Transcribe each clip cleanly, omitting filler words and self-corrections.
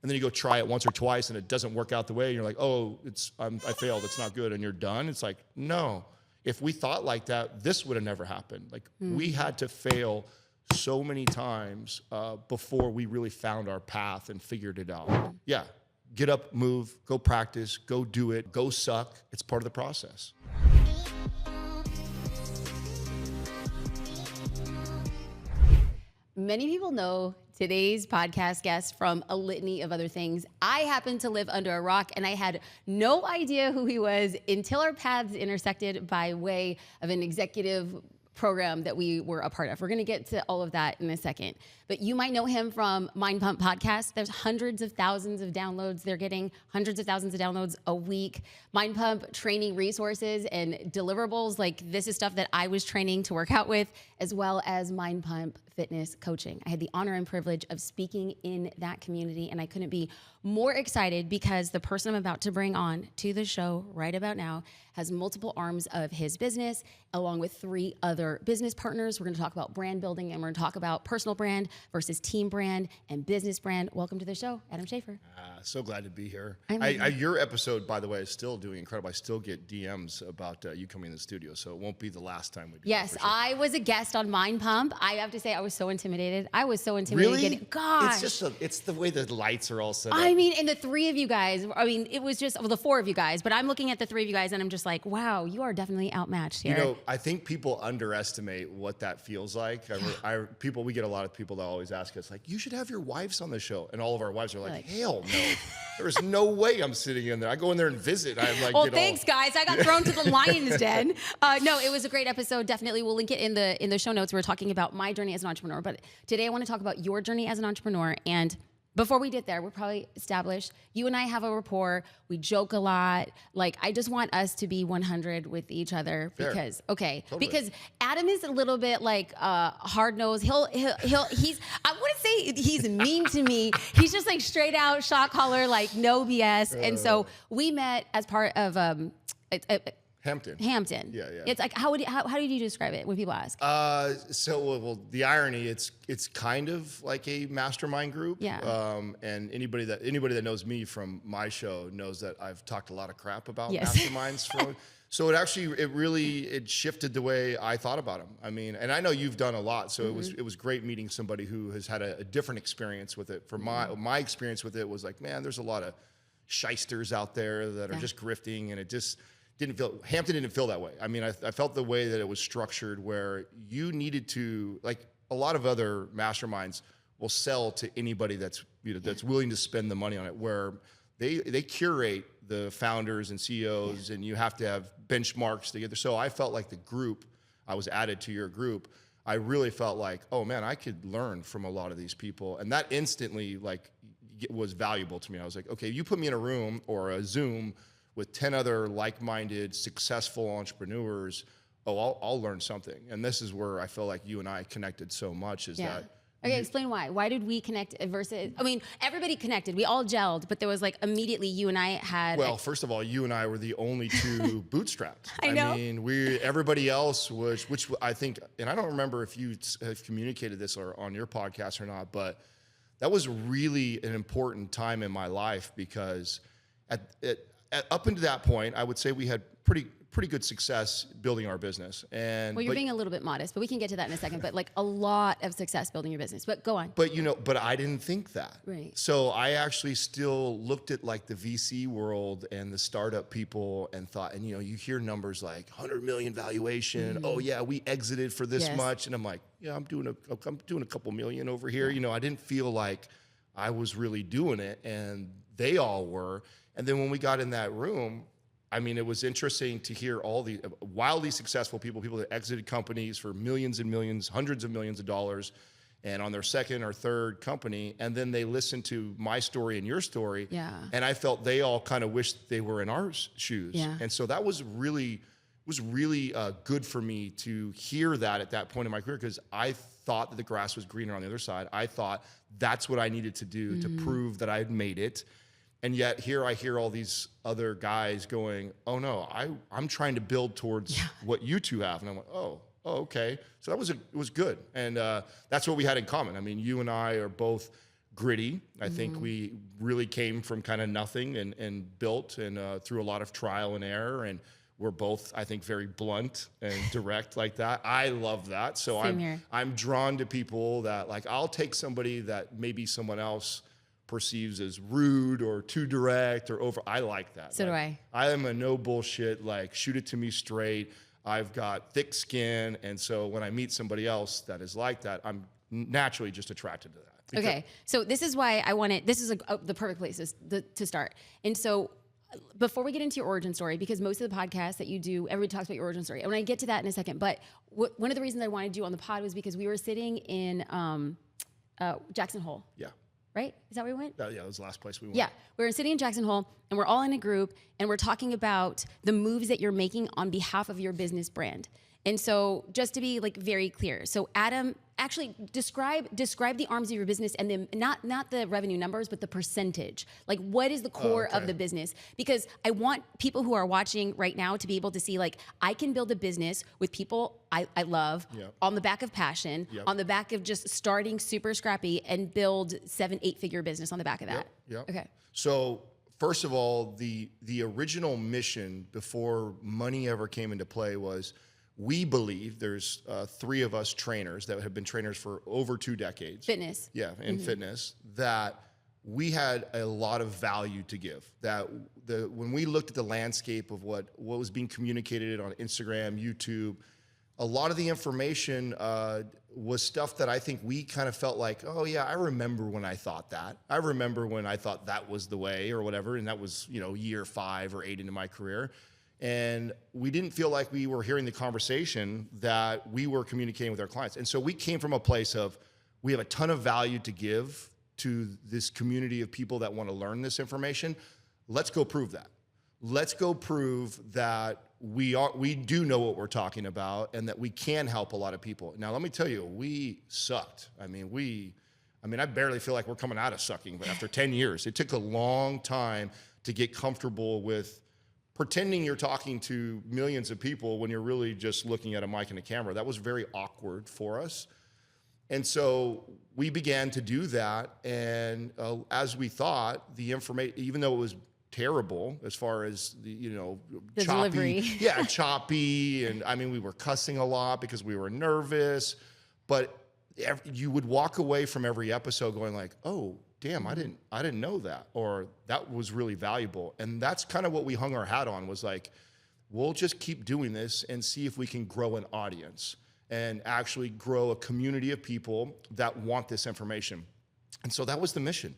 And then you go try it once or twice and it doesn't work out the way. And you're like, oh, I failed. It's not good. And you're done. It's like, no, if we thought like that, this would have never happened. Like we had to fail so many times before we really found our path and figured it out. Yeah. Get up, move, go practice, go do it, go suck. It's part of the process. Many people know today's podcast guest from a litany of other things. I happened to live under a rock and I had no idea who he was until our paths intersected by way of an executive program that we were a part of. We're going to get to all of that in a second. But you might know him from Mind Pump Podcast. There's hundreds of thousands of downloads. They're getting hundreds of thousands of downloads a week. Mind Pump training resources and deliverables. Like this is stuff that I was training to work out with, as well as Mind Pump fitness coaching. I had the honor and privilege of speaking in that community, and I couldn't be more excited because the person I'm about to bring on to the show right about now has multiple arms of his business, along with 3 other business partners. We're going to talk about brand building, and we're going to talk about personal brand versus team brand and business brand. Welcome to the show, Adam Schafer. So glad to be here. Your episode, by the way, is still doing incredible. I still get DMs about you coming in the studio, so it won't be the last time we do. Yes, that for sure. I was a guest on Mind Pump. I have to say, I was so intimidated. I was so intimidated. Really? Gosh. It's the way the lights are all set up. I mean, and the 3 of you guys, it was just, well, the 4 of you guys, but I'm looking at the 3 of you guys and I'm just like, wow, you are definitely outmatched here. You know, I think people underestimate what that feels like. We get a lot of people that always ask us, like, you should have your wives on the show. And all of our wives are like, hell no. There's no way I'm sitting in there. I go in there and visit. I'm like, well, thanks, guys. I got thrown to the lion's den. No, it was a great episode. Definitely, we'll link it in the show notes. We're talking about my journey as an entrepreneur. But today I want to talk about your journey as an entrepreneur. And before we get there, we're probably established. You and I have a rapport. We joke a lot. Like, I just want us to be 100 with each other because, because Adam is a little bit like hard nosed. He's, I wouldn't say he's mean to me. He's just like straight out shot caller, like no BS. And so we met as part of Hampton. Yeah. It's like, how did you describe it when people ask? Well, the irony, it's kind of like a mastermind group. Yeah. And anybody that knows me from my show knows that I've talked a lot of crap about yes. masterminds. So it really shifted the way I thought about them. I mean, and I know you've done a lot, so it was great meeting somebody who has had a different experience with it. For my experience with it was like, man, there's a lot of shysters out there that are just grifting, and it just Hampton didn't feel that way. I mean, I felt the way that it was structured where you needed to, like a lot of other masterminds will sell to anybody that's willing to spend the money on it, where they curate the founders and CEOs and you have to have benchmarks to get there. So I felt like the group, I was added to your group. I really felt like, oh man, I could learn from a lot of these people. And that instantly was valuable to me. I was like, okay, you put me in a room or a Zoom with 10 other like-minded, successful entrepreneurs, I'll learn something. And this is where I feel like you and I connected so much that. Okay, explain why. Why did we connect versus, everybody connected. We all gelled, but there was like immediately you and I had. Well, first of all, you and I were the only 2 bootstrapped. I know. I mean, everybody else was, which I think, and I don't remember if you have communicated this or on your podcast or not, but that was really an important time in my life because up until that point, I would say we had pretty good success building our business. Well, you're being a little bit modest, but we can get to that in a second. But like a lot of success building your business. But go on. But I didn't think that. Right. So I actually still looked at like the VC world and the startup people and thought, and you hear numbers like 100 million valuation. Oh yeah, we exited for this much, and I'm like, yeah, I'm doing a couple million over here. I didn't feel like I was really doing it, and they all were. And then when we got in that room, I mean, it was interesting to hear all the wildly successful people that exited companies for millions and millions, hundreds of millions of dollars, and on their second or third company, and then they listened to my story and your story, and I felt they all kind of wished they were in our shoes. And so that was really good for me to hear that at that point in my career, because I thought that the grass was greener on the other side. I thought that's what I needed to do to prove that I had made it. And yet here I hear all these other guys going, oh no, I'm trying to build towards what you 2 have. And I'm like, oh, okay. So it was good. And that's what we had in common. I mean, you and I are both gritty. I think we really came from kind of nothing and built and through a lot of trial and error. And we're both, I think, very blunt and direct like that. I love that. So I'm drawn to people that, like, I'll take somebody that maybe someone else perceives as rude or too direct or over. I like that. So like, do I am a no bullshit, like, shoot it to me straight. I've got thick skin. And so when I meet somebody else that is like that, I'm naturally just attracted to that. Okay. So this is why I wanted, this is the perfect place to start. And so before we get into your origin story, because most of the podcasts that you do, everybody talks about your origin story. And when I get to that in a second, but one of the reasons I wanted you on the pod was because we were sitting in Jackson Hole. Yeah. Right? Is that where we went? Yeah, that was the last place we went. Yeah. We were sitting in Jackson Hole and we're all in a group and we're talking about the moves that you're making on behalf of your business brand. And so just to be like very clear, so Adam, actually describe the arms of your business and then not the revenue numbers, but the percentage. Like what is the core of the business? Because I want people who are watching right now to be able to see, like, I can build a business with people I love on the back of passion, on the back of just starting super scrappy and build 7-8 figure business on the back of that. Yep. Okay. So first of all, the original mission before money ever came into play was, we believe there's 3 of us trainers that have been trainers for over 2 decades. Fitness. Yeah, in fitness, that we had a lot of value to give. That when we looked at the landscape of what was being communicated on Instagram, YouTube, a lot of the information was stuff that I think we kind of felt like, oh yeah, I remember when I thought that. I remember when I thought that was the way or whatever, and that was, year 5 or 8 into my career. And we didn't feel like we were hearing the conversation that we were communicating with our clients. And so we came from a place of, we have a ton of value to give to this community of people that want to learn this information. Let's go prove that. Let's go prove that we do know what we're talking about and that we can help a lot of people. Now, let me tell you, we sucked. I barely feel like we're coming out of sucking, but after 10 years, it took a long time to get comfortable with pretending you're talking to millions of people when you're really just looking at a mic and a camera. That was very awkward for us. And so we began to do that. And as we thought, the information, even though it was terrible as far as the choppy, delivery. Yeah, choppy. And we were cussing a lot because we were nervous, but you would walk away from every episode going like, oh, damn, I didn't know that, or that was really valuable. And that's kind of what we hung our hat on, was like, we'll just keep doing this and see if we can grow an audience and actually grow a community of people that want this information. And so that was the mission.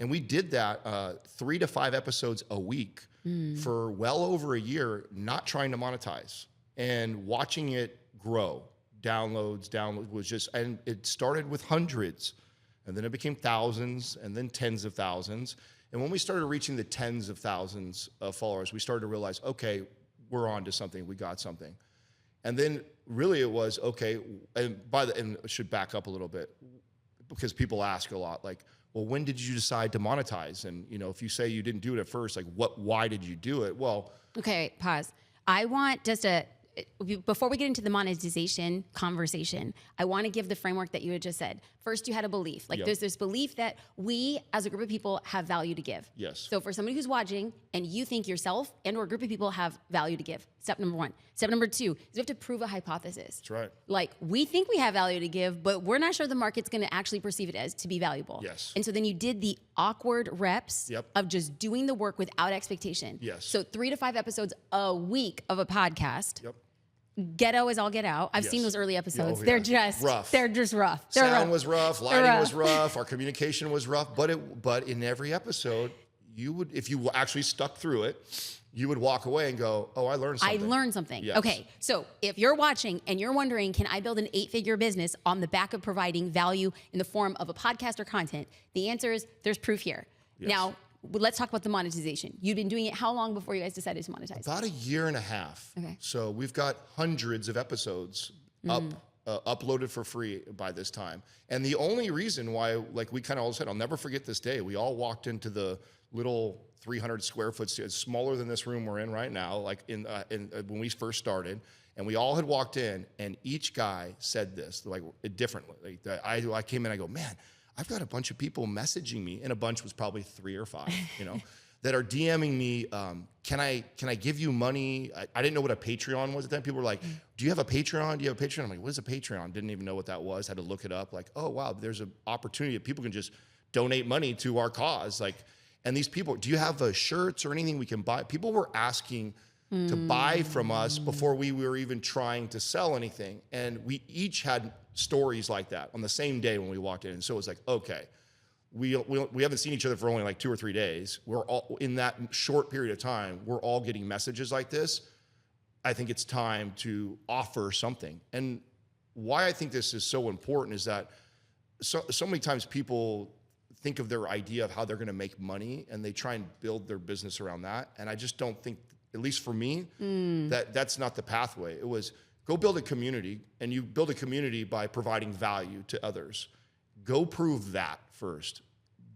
And we did that 3 to 5 episodes a week for well over a year, not trying to monetize and watching it grow. Download was just, and it started with hundreds. And then it became thousands and then tens of thousands. And when we started reaching the tens of thousands of followers, we started to realize, okay, we're on to something, we got something. And then really it was, okay, and I should back up a little bit, because people ask a lot, like, well, when did you decide to monetize? And if you say you didn't do it at first, like why did you do it? Well. Okay, pause. I want just before we get into the monetization conversation, I want to give the framework that you had just said. First, you had a belief. There's this belief that we, as a group of people, have value to give. Yes. So for somebody who's watching and you think yourself and or a group of people have value to give, step number 1. Step number 2 is we have to prove a hypothesis. That's right. Like, we think we have value to give, but we're not sure the market's going to actually perceive it as to be valuable. Yes. And so then you did the awkward reps of just doing the work without expectation. Yes. So 3 to 5 episodes a week of a podcast. Yep. Ghetto as all get out. I've seen those early episodes. Oh, They're just rough. They're just rough. Sound was rough. Lighting was rough. Our communication was rough. But in every episode, you would, if you actually stuck through it, you would walk away and go, oh, I learned something. I learned something. Yes. Okay. So if you're watching and you're wondering, can I build an 8-figure business on the back of providing value in the form of a podcast or content? The answer is there's proof here. Yes. Now, let's talk about the monetization. You've been doing it how long before you guys decided to monetize? About 1.5 years. Okay. So we've got hundreds of episodes uploaded for free by this time. And the only reason why, like we kind of all said, I'll never forget this day. We all walked into the little 300 square foot, smaller than this room we're in right now, like when we first started. And we all had walked in, and each guy said this, like differently. I came in, I go, man, I've got a bunch of people messaging me, and a bunch was probably 3 or 5, that are DMing me, can I give you money? I didn't know what a Patreon was at that time. People were like, do you have a Patreon? Do you have a Patreon? I'm like, what is a Patreon? Didn't even know what that was. Had to look it up. Like, oh, wow, there's an opportunity that people can just donate money to our cause. Like, and these people, do you have shirts or anything we can buy? People were asking to buy from us before we were even trying to sell anything. And we each had stories like that on the same day when we walked in. And so it was like, okay, we haven't seen each other for only like 2 or 3 days. We're all in that short period of time, we're all getting messages like this. I think it's time to offer something. And why I think this is so important is that so many times people think of their idea of how they're going to make money and they try and build their business around that. And I just don't think, at least for me, that's not the pathway. It was go build a community, and you build a community by providing value to others. Go prove that first.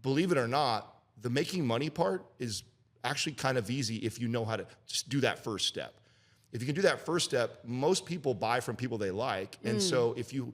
Believe it or not, the making money part is actually kind of easy if you know how to just do that first step. If you can do that first step, most people buy from people they like. And so if you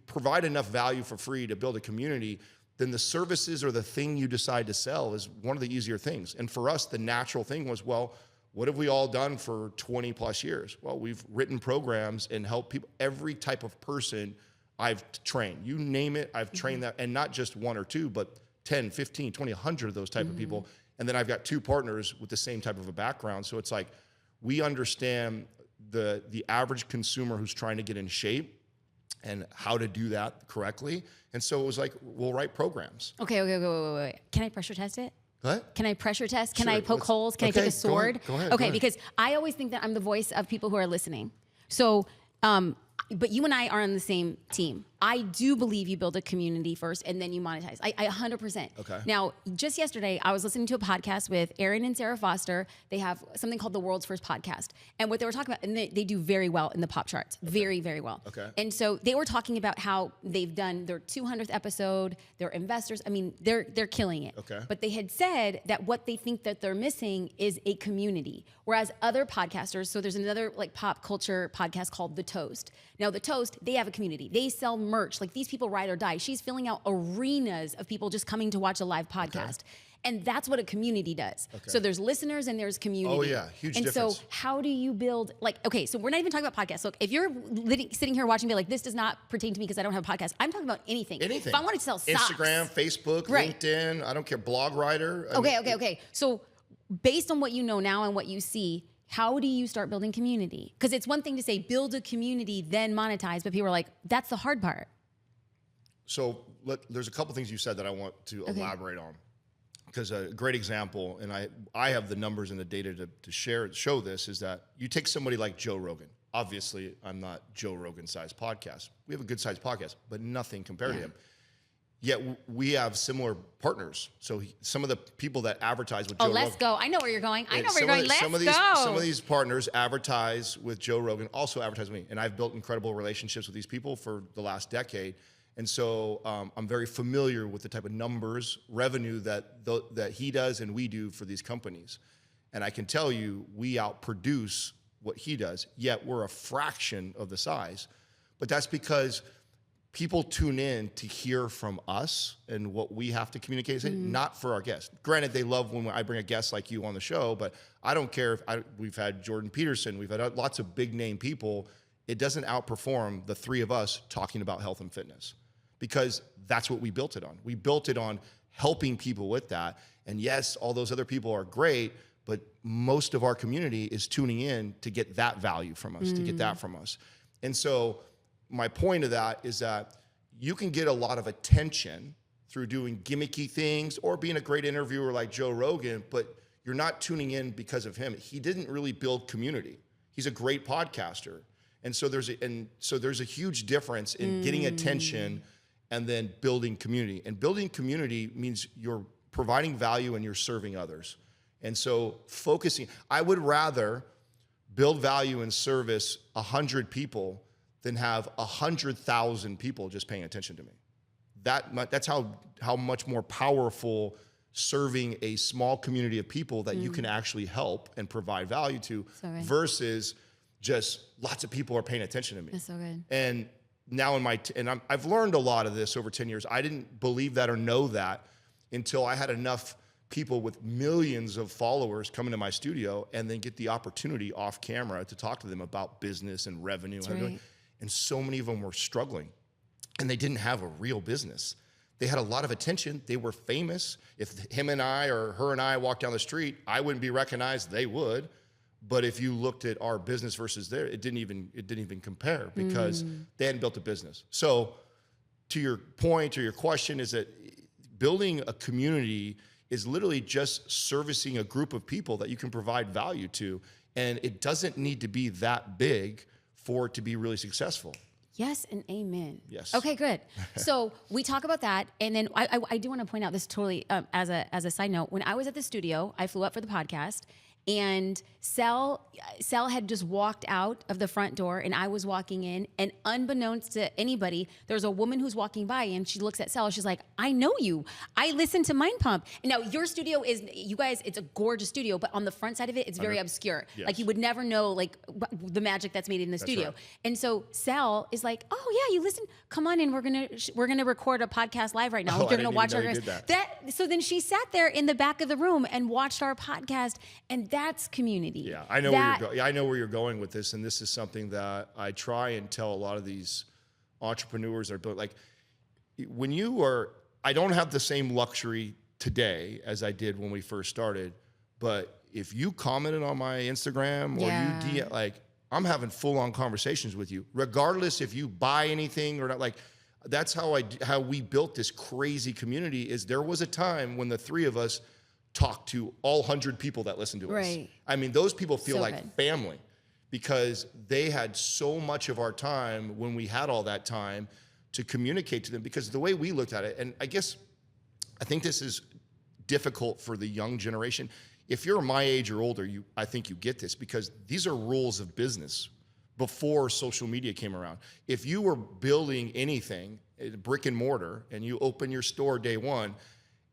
provide enough value for free to build a community, then the services or the thing you decide to sell is one of the easier things. And for us, the natural thing was, well, what have we all done for 20 plus years? Well, we've written programs and helped people, every type of person I've trained. You name it, I've trained that. And not just 1 or 2, but 10, 15, 20, 100 of those type of people. And then I've got 2 partners with the same type of a background. So it's like, we understand the average consumer who's trying to get in shape and how to do that correctly. And so it was like, we'll write programs. Okay, wait. Can I pressure test it? What? Can I pressure test? Can Sure. I poke holes? Can I take a sword? Go ahead. Okay, because I always think that I'm the voice of people who are listening. So, but you and I are on the same team. I do believe you build a community first and then you monetize. I 100%. Okay. Now, just yesterday, I was listening to a podcast with Aaron and Sarah Foster. They have something called the World's First Podcast. And what they were talking about, and they do very well in the pop charts. Okay. Very, very well. Okay. And so they were talking about how they've done their 200th episode, their investors. I mean, they're killing it. Okay. But they had said that what they think that they're missing is a community. Whereas other podcasters, so there's another like pop culture podcast called The Toast. Now, The Toast, they have a community. They sell merch. Like, these people ride or die. She's filling out arenas of people just coming to watch a live podcast. Okay. And that's what a community does. Okay. So there's listeners and there's community. Oh yeah, huge difference. And so how do you build, like, okay, so we're not even talking about podcasts. Look, if you're sitting here watching me like, this does not pertain to me because I don't have a podcast, I'm talking about anything. Anything. If I wanted to sell socks. Instagram, Facebook, right. LinkedIn, I don't care, blog writer. Okay. So based on what you know now and what you see, how do you start building community? Because it's one thing to say, build a community, then monetize, but people are like, that's the hard part. So there's a couple things you said that I want to elaborate on. Because a great example, and I have the numbers and the data to show this, is that you take somebody like Joe Rogan. Obviously, I'm not Joe Rogan-sized podcast. We have a good-sized podcast, but nothing compared to him. Yet we have similar partners. So some of the people that advertise with Joe Rogan. Let's go. I know where you're going. Let's go. Some of these partners advertise with Joe Rogan, also advertise with me. And I've built incredible relationships with these people for the last decade. And so I'm very familiar with the type of numbers, revenue that he does and we do for these companies. And I can tell you, we outproduce what he does, yet we're a fraction of the size. But that's because people tune in to hear from us and what we have to communicate, not for our guests. Granted, they love when I bring a guest like you on the show, but I don't care if we've had Jordan Peterson, we've had lots of big name people. It doesn't outperform the 3 of us talking about health and fitness. Because that's what we built it on. We built it on helping people with that. And yes, all those other people are great, but most of our community is tuning in to get that value from us, to get that from us. And so my point of that is that you can get a lot of attention through doing gimmicky things or being a great interviewer like Joe Rogan, but you're not tuning in because of him. He didn't really build community. He's a great podcaster. And so there's a huge difference in getting attention and then building community. And building community means you're providing value and you're serving others. And so focusing, I would rather build value and service 100 people than have 100,000 people just paying attention to me. That's how much more powerful serving a small community of people that you can actually help and provide value to versus just lots of people are paying attention to me. That's so good. And now I've learned a lot of this over 10 years. I didn't believe that or know that until I had enough people with millions of followers come into my studio and then get the opportunity off camera to talk to them about business and revenue. Right. And so many of them were struggling and they didn't have a real business. They had a lot of attention. They were famous. If him and I or her and I walked down the street, I wouldn't be recognized. They would. But if you looked at our business versus theirs, it didn't even compare because they hadn't built a business. So to your point or your question is that building a community is literally just servicing a group of people that you can provide value to. And it doesn't need to be that big for it to be really successful. Yes and amen. Yes. Okay, good. So we talk about that, and then I do want to point out this totally as a side note. When I was at the studio, I flew up for the podcast, and Sal had just walked out of the front door, and I was walking in, and unbeknownst to anybody, there's a woman who's walking by, and she looks at Sal. She's like, "I know you. I listen to Mind Pump." And now your studio is, you guys, it's a gorgeous studio, but on the front side of it, it's very obscure. Yes. Like you would never know like the magic that's made in the studio. right. And so Sal is like, "Oh yeah, you listen. Come on in. We're gonna record a podcast live right now. Oh, You're I gonna didn't watch even our know you did that. So then she sat there in the back of the room and watched our podcast, and that's community. Yeah, I know I know where you're going with this, and this is something that I try and tell a lot of these entrepreneurs that are built. Like, I don't have the same luxury today as I did when we first started, but if you commented on my Instagram or you DM, like, I'm having full-on conversations with you, regardless if you buy anything or not. Like, that's how we built this crazy community. Is there was a time when the three of us talk to all 100 people that listen to us. Right. I mean, those people feel So like good. family because they had so much of our time when we had all that time to communicate to them, because the way we looked at it, and I think this is difficult for the young generation. If you're my age or older, I think you get this, because these are rules of business before social media came around. If you were building anything, brick and mortar, and you open your store day one,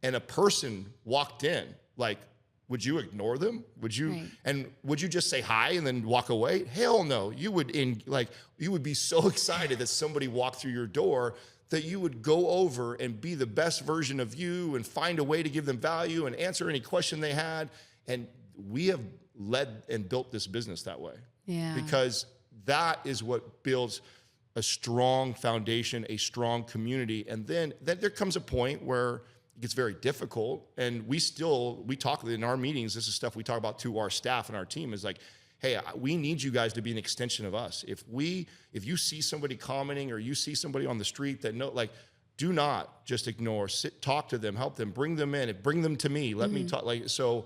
and a person walked in, like, would you ignore them? Would you, Right. and would you just say hi and then walk away? Hell no. You would be so excited that somebody walked through your door that you would go over and be the best version of you and find a way to give them value and answer any question they had. And we have led and built this business that way. Yeah. Because that is what builds a strong foundation, a strong community. And then there comes a point where it gets very difficult. And we talk in our meetings, this is stuff we talk about to our staff and our team, is like, hey, we need you guys to be an extension of us. If you see somebody commenting or you see somebody on the street that do not just ignore, talk to them, help them, bring them in, bring them to me, let me talk. So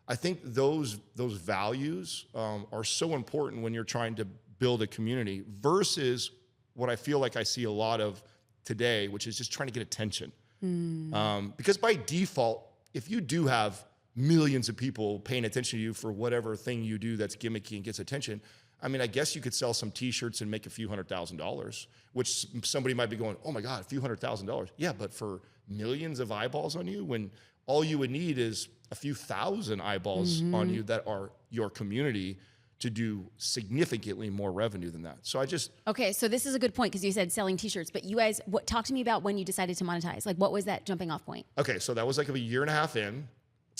I think those values are so important when you're trying to build a community versus what I feel like I see a lot of today, which is just trying to get attention. Because by default, if you do have millions of people paying attention to you for whatever thing you do that's gimmicky and gets attention, I mean, I guess you could sell some t-shirts and make a few $100,000, which somebody might be going, oh my God, a few $100,000. Yeah, but for millions of eyeballs on you, when all you would need is a few thousand eyeballs on you that are your community to do significantly more revenue than that. So Okay, so this is a good point, because you said selling t-shirts, but you guys, talk to me about when you decided to monetize. Like, what was that jumping off point? Okay, so that was like a year and a half in,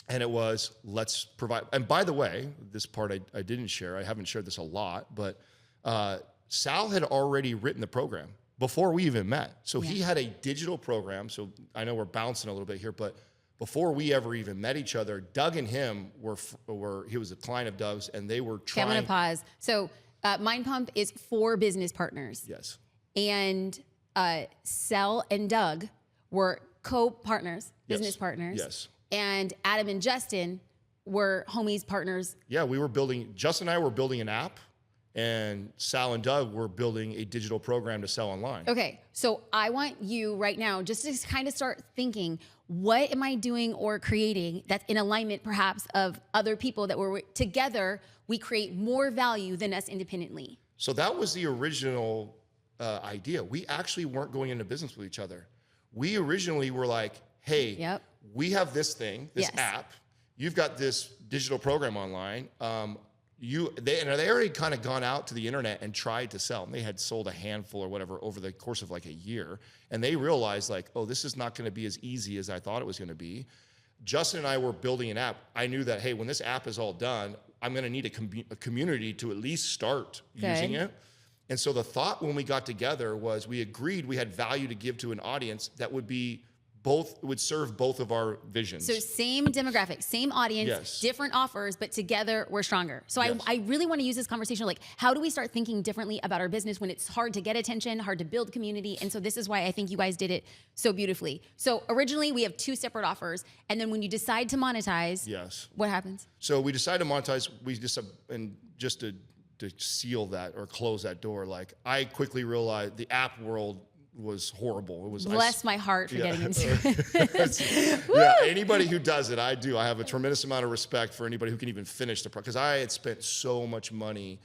and it was, let's provide, and by the way, this part I didn't share, I haven't shared this a lot, but Sal had already written the program before we even met. So he had a digital program, so I know we're bouncing a little bit here, but before we ever even met each other, Doug and him he was a client of Doug's, and they were trying. Okay, I'm gonna pause. So Mind Pump is 4 business partners. Yes. And Sal and Doug were co-partners, business partners. Yes. And Adam and Justin were homies, partners. Yeah, Justin and I were building an app, and Sal and Doug were building a digital program to sell online. Okay, so I want you right now just to kind of start thinking, what am I doing or creating that's in alignment perhaps of other people that were together, we create more value than us independently? So that was the original idea. We actually weren't going into business with each other. We originally were like, hey, we have this thing, this app. You've got this digital program online. they already kind of gone out to the internet and tried to sell. And they had sold a handful or whatever over the course of like a year. And they realized like, oh, this is not going to be as easy as I thought it was going to be. Justin and I were building an app. I knew that, hey, when this app is all done, I'm going to need a community to at least start using it. And so the thought when we got together was we agreed we had value to give to an audience that would serve both of our visions. So same demographic, same audience, yes. different offers, but together we're stronger. So yes. I really want to use this conversation, like how do we start thinking differently about our business when it's hard to get attention, hard to build community? And so this is why I think you guys did it so beautifully. So originally we have 2 separate offers. And then when you decide to monetize, yes. what happens? So we decided to monetize. And just to seal that or close that door, like I quickly realized the app world was horrible. It was bless my heart for getting into it. Yeah, anybody who does it, I have a tremendous amount of respect for anybody who can even finish the project because I had spent so much money,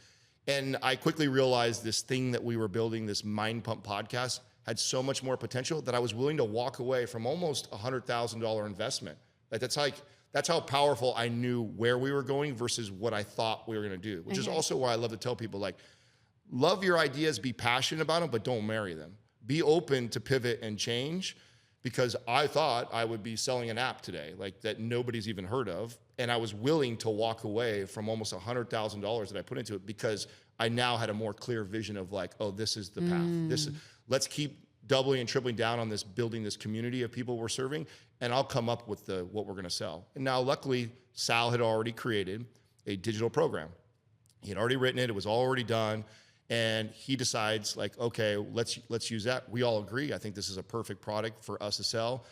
and I quickly realized this thing that we were building, this Mind Pump podcast, had so much more potential that I was willing to walk away from almost $100,000 investment. That's how powerful I knew where we were going versus what I thought we were going to do. Which is also why I love to tell people like, love your ideas, be passionate about them, but don't marry them. Be open to pivot and change, because I thought I would be selling an app today, like that nobody's even heard of. And I was willing to walk away from almost $100,000 that I put into it because I now had a more clear vision of like, oh, this is the path. Let's keep doubling and tripling down on this, building this community of people we're serving, and I'll come up with what we're gonna sell. And now luckily, Sal had already created a digital program. He had already written it, it was already done. And he decides like, okay, let's use that. We all agree. I think this is a perfect product for us to sell.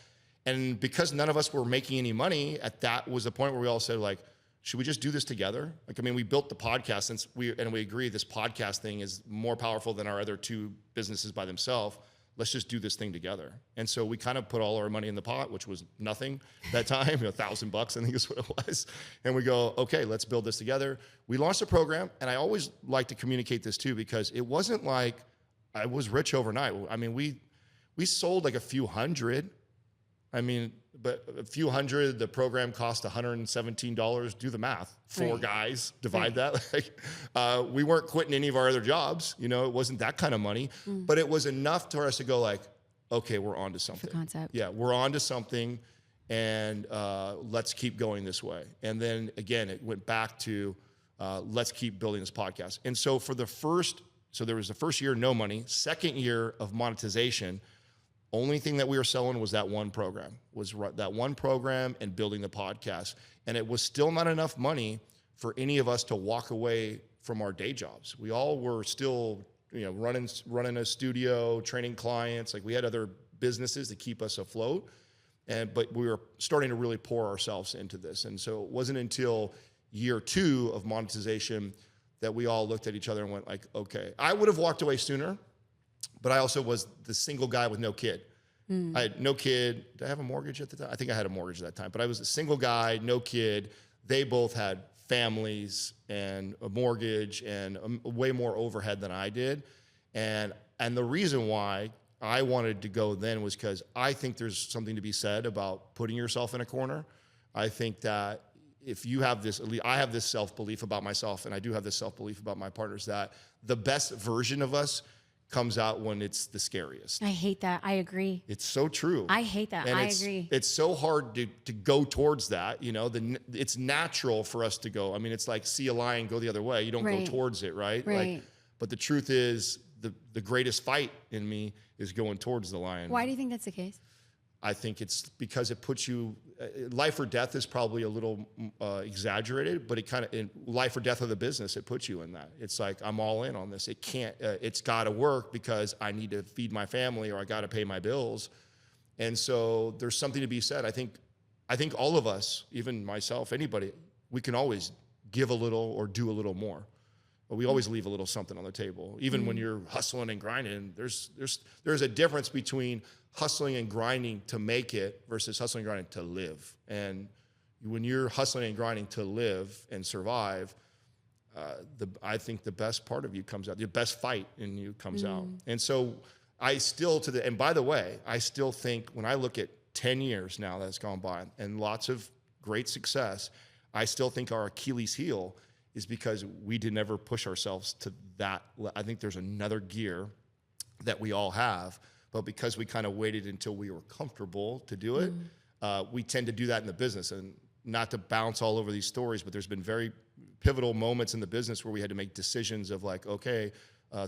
And because none of us were making any money, that was the point where we all said like, should we just do this together? Like, I mean, we built the podcast we agree this podcast thing is more powerful than our other 2 businesses by themselves. Let's just do this thing together. And so we kind of put all our money in the pot, which was nothing that time, $1,000 I think is what it was. And we go, okay, let's build this together. We launched a program, and I always like to communicate this too, because it wasn't like I was rich overnight. I mean, we sold like a few hundred. I mean, but a few hundred, the program cost $117. Do the math. 4 guys, divide that. Like, we weren't quitting any of our other jobs. You know, it wasn't that kind of money, but it was enough for us to go like, okay, we're on to something. Concept. Yeah, we're on to something, and let's keep going this way. And then again, it went back to let's keep building this podcast. And so there was the first year, no money. Second year of monetization, only thing that we were selling was that one program, and building the podcast. And it was still not enough money for any of us to walk away from our day jobs. We all were still, running a studio, training clients. Like we had other businesses to keep us afloat. But we were starting to really pour ourselves into this. And so it wasn't until year 2 of monetization that we all looked at each other and went like, okay, I would have walked away sooner. But I also was the single guy with no kid. I had no kid. Did I have a mortgage at the time? I think I had a mortgage at that time. But I was a single guy, no kid. They both had families and a mortgage and way more overhead than I did. And the reason why I wanted to go then was because I think there's something to be said about putting yourself in a corner. I think that if you have this, I have this self-belief about myself, and I do have this self-belief about my partners, that the best version of us comes out when it's the scariest. I hate that. I agree. It's so true. I hate that. And I agree. It's so hard to go towards that. It's natural for us to go. I mean, it's like see a lion, go the other way. You don't go towards it, right? Right. But the truth is, the greatest fight in me is going towards the lion. Why do you think that's the case? I think it's because it puts you, life or death is probably a little exaggerated, but it kind of, in life or death of the business, it puts you in that. It's like, I'm all in on this. It can't, it's got to work because I need to feed my family or I got to pay my bills. And so there's something to be said. I think all of us, even myself, anybody, we can always give a little or do a little more. But we always leave a little something on the table. Even when you're hustling and grinding, there's a difference between hustling and grinding to make it versus hustling and grinding to live. And when you're hustling and grinding to live and survive, I think the best part of you comes out. The best fight in you comes out. And so I still and by the way, I still think when I look at 10 years now that's gone by and lots of great success, I still think our Achilles heel is because we did never push ourselves to that. I think there's another gear that we all have, but because we kind of waited until we were comfortable to do it, we tend to do that in the business. And not to bounce all over these stories, but there's been very pivotal moments in the business where we had to make decisions of like, okay,